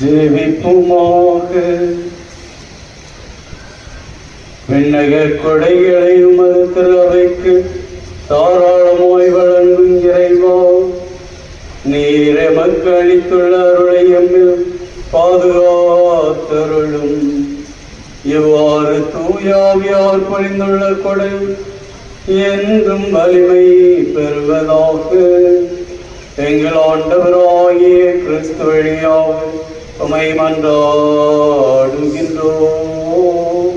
S6: ஜெபிப்புமாக. விண்ணக கொடைகளை உமது திரு அவைக்கு தாராளமாய் வழங்கும் இறைவா, நீர் எமக்கு அளித்துள்ள அருளை எம்மில் பாதுகாத்தருளும். இவ்வாறு தூயாவியார் பொழிந்துள்ள கொடை என்றும் வலிமை பெறுவதாக. எங்கள் ஆண்டவராகிய கிறிஸ்து வழியாக உம்மை மன்றாடுகின்றோம்.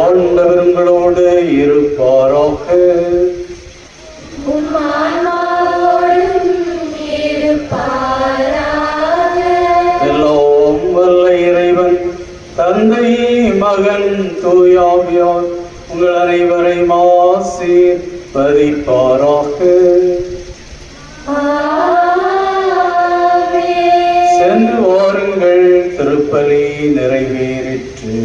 S6: ஆண்டவர் உங்களோடு இருப்பாராக. எல்லாம் வல்ல இறைவன் தந்தை மகன் தூயாவியார் உங்கள் அனைவரையும் ஆசீர்வதிப்பாராக. சென்று வாருங்கள், திருப்பலி நிறைவேறிற்று.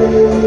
S3: Thank you.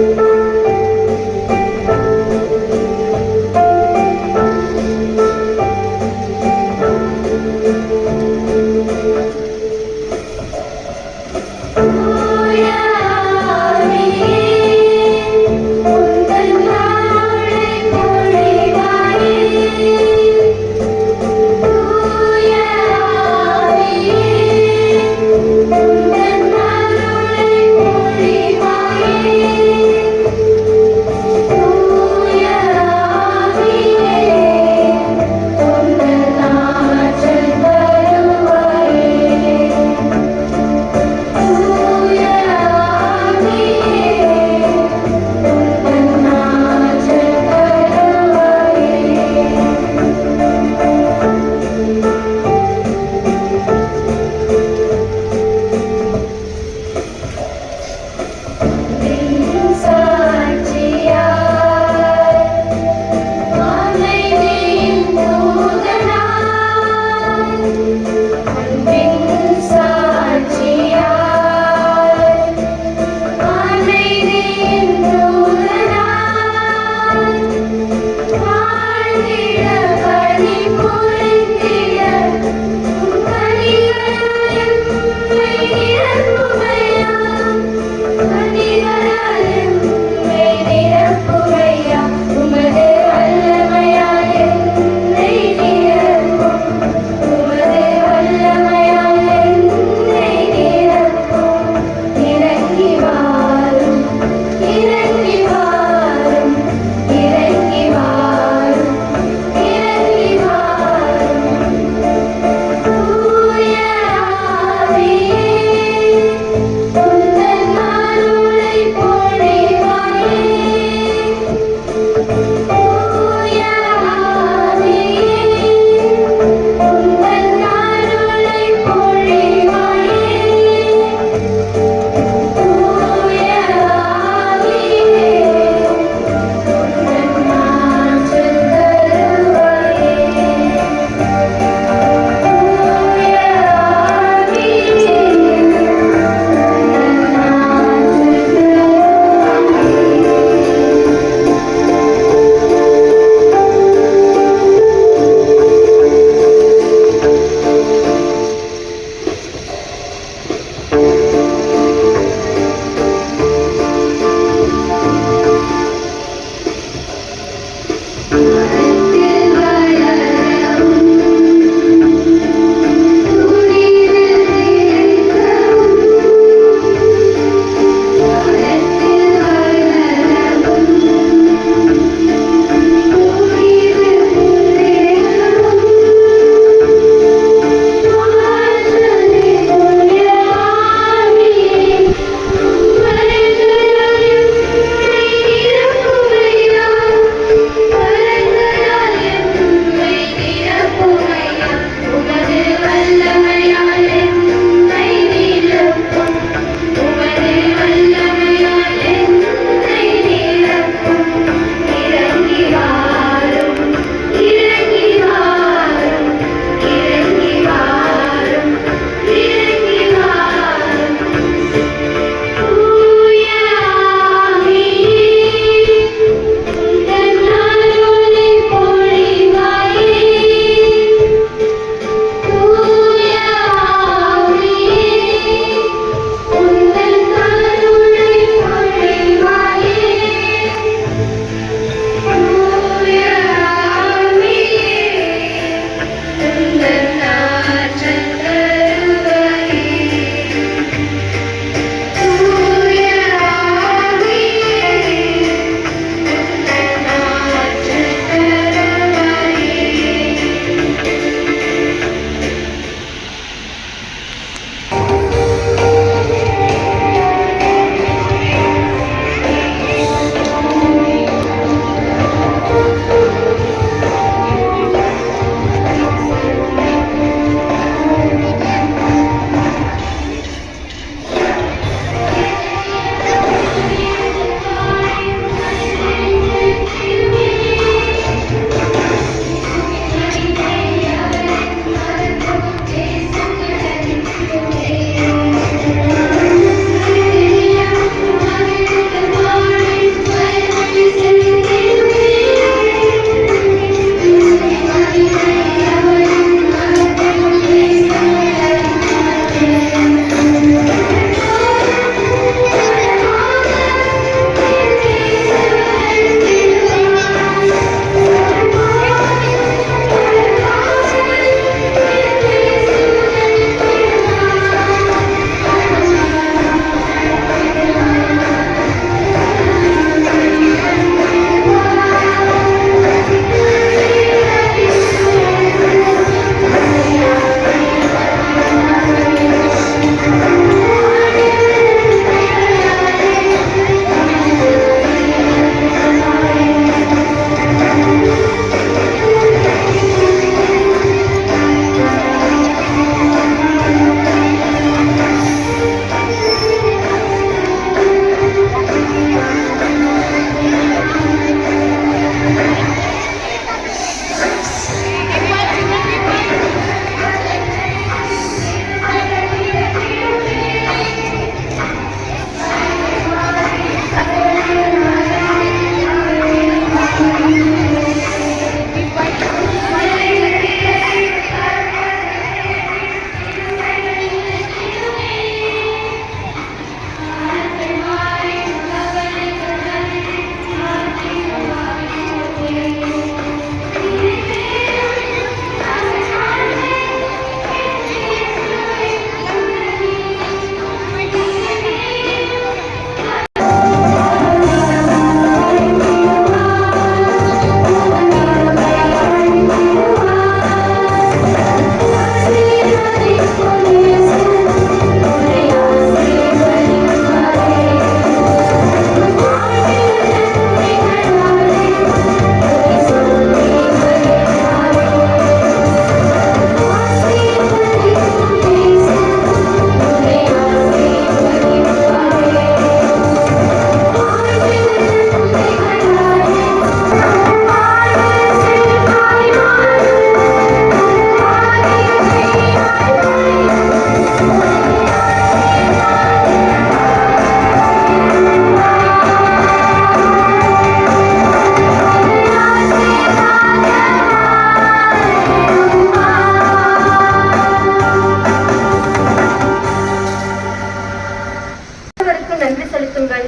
S9: செலுத்துங்கள்,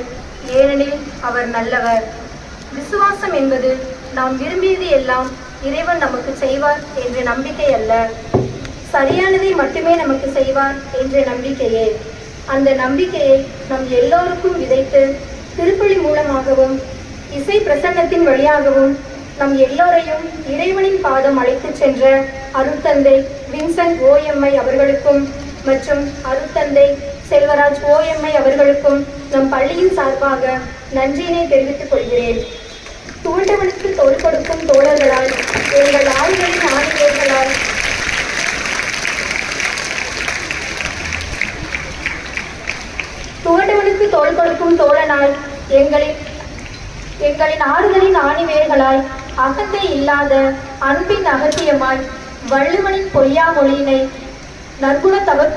S9: ஏனெனில் அவர் நல்லவர். விசுவாசம் என்பது நாம் விரும்பியது எல்லாம் இறைவன் நமக்கு செய்வார் என்ற நம்பிக்கை அல்ல, சரியானதை மட்டுமே நமக்கு செய்வார் என்ற நம்பிக்கையே. அந்த நம்பிக்கையை நம் எல்லோருக்கும் விதைத்து திருப்பலி மூலமாகவும் இசை பிரசன்னத்தின் வழியாகவும் நம் எல்லோரையும் இறைவனின் பாதம் அழைத்துச் சென்ற அருட்தந்தை வின்சென்ட் ஓஎம்ஐ அவர்களுக்கும் மற்றும் அருட்தந்தை செல்வராஜ் ஓஎம்ஐ அவர்களுக்கும் நம் பள்ளியின் சார்பாக நன்றியினை தெரிவித்துக் கொள்கிறேன். துவண்டவனுக்கு தோள் கொடுக்கும் தோழர்களால், எங்கள் ஆளுகளின் ஆணியர்களால் துவண்டவனுக்கு தோள் கொடுக்கும் தோழனால், எங்களின் ஆறுதலின் ஆணிவேர்களாய், அகந்தை இல்லாத அன்பின் அகத்தியமாய், வள்ளுவனின் பொய்யா மொழியினை நற்குண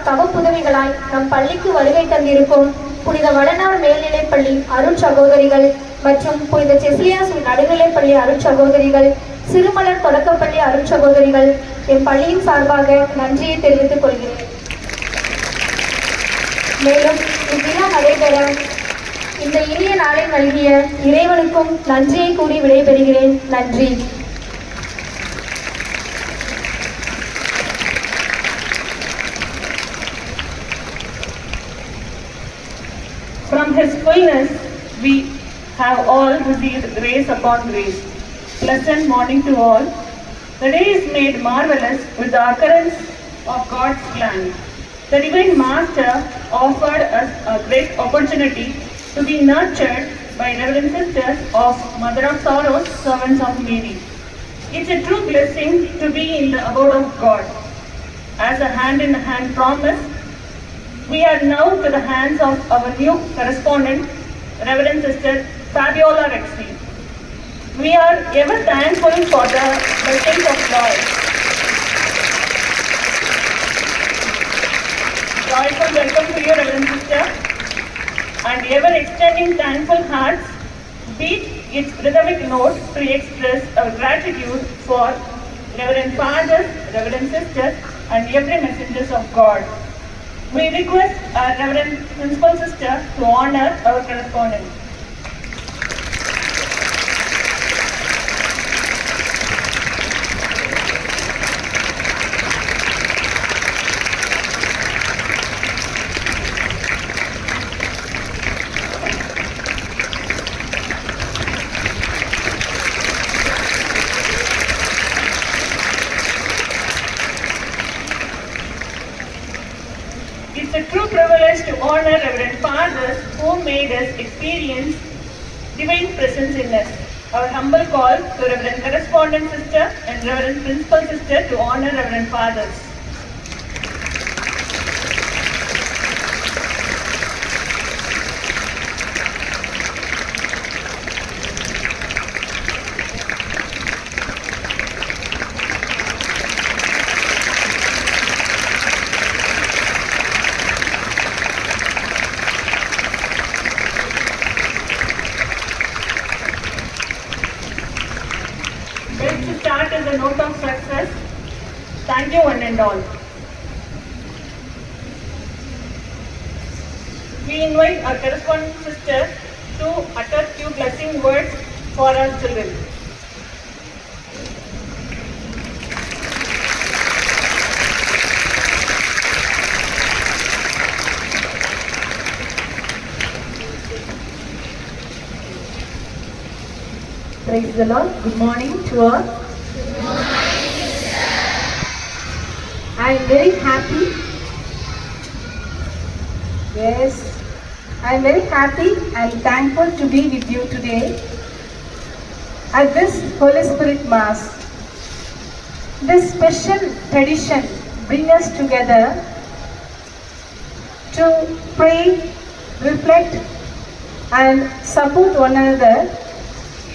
S9: தவ புதவிகளாய் நம் பள்ளிக்கு வருகை தந்திருக்கும் புனித வளனார் மேல்நிலைப்பள்ளி அருட்சகோதரிகள் மற்றும் புனித செசிலியாஸ் நடுநிலைப்பள்ளி அருட்சகோதரிகள், சிறுமலர் தொடக்கப்பள்ளி அருட்சகோதரிகள், என் பள்ளியின் சார்பாக நன்றியை தெரிவித்துக் கொள்கிறேன். மேலும் இவ்விழா நடைபெற இந்த இனிய நாளை நல்கிய இறைவனுக்கும் நன்றியை கூறி விடைபெறுகிறேன். நன்றி.
S10: From His fullness, we have all received grace upon grace. Pleasant morning to all. The day is made marvelous with the occurrence of God's plan. The Divine Master offered us a great opportunity to be nurtured by Reverend Sisters of Mother of Sorrows, Servants of Mary. It's a true blessing to be in the abode of God. As a hand-in-hand promise, we are now to the hands of our new correspondent, Reverend Sister Fabiola Rexy. We are ever thankful for the blessings of God. Joyful welcome to you, Reverend Sister, and ever extending thankful hearts beat its rhythmic notes to express our gratitude for Reverend Fathers, Reverend Sisters, and every messengers of God. We request our Reverend Principal Sister to honor our correspondent. It's a true privilege to honor Reverend Fathers who made us experience divine presence in us. Our humble call to Reverend Correspondent Sister and Reverend Principal Sister to honor Reverend Fathers. To start as a note of success, thank you one and all. We invite our correspondent sister to utter few blessing words for our children.
S11: Praise the Lord. Good morning to all. I am very happy. Yes, I am very happy and thankful to be with you today at this Holy Spirit Mass. This special tradition brings us together to pray, reflect, and support one another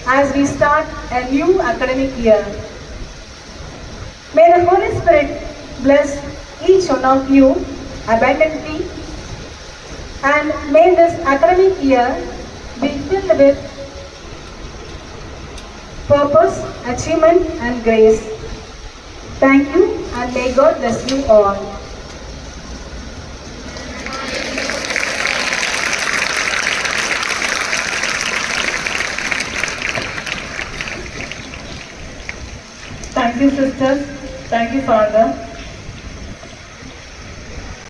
S11: as we start a new academic year. May the Holy Spirit bless each one of you abundantly, and may this academic year be filled with purpose, achievement, and grace. Thank you, and may God bless you all.
S10: you, sisters. Thank you, Father.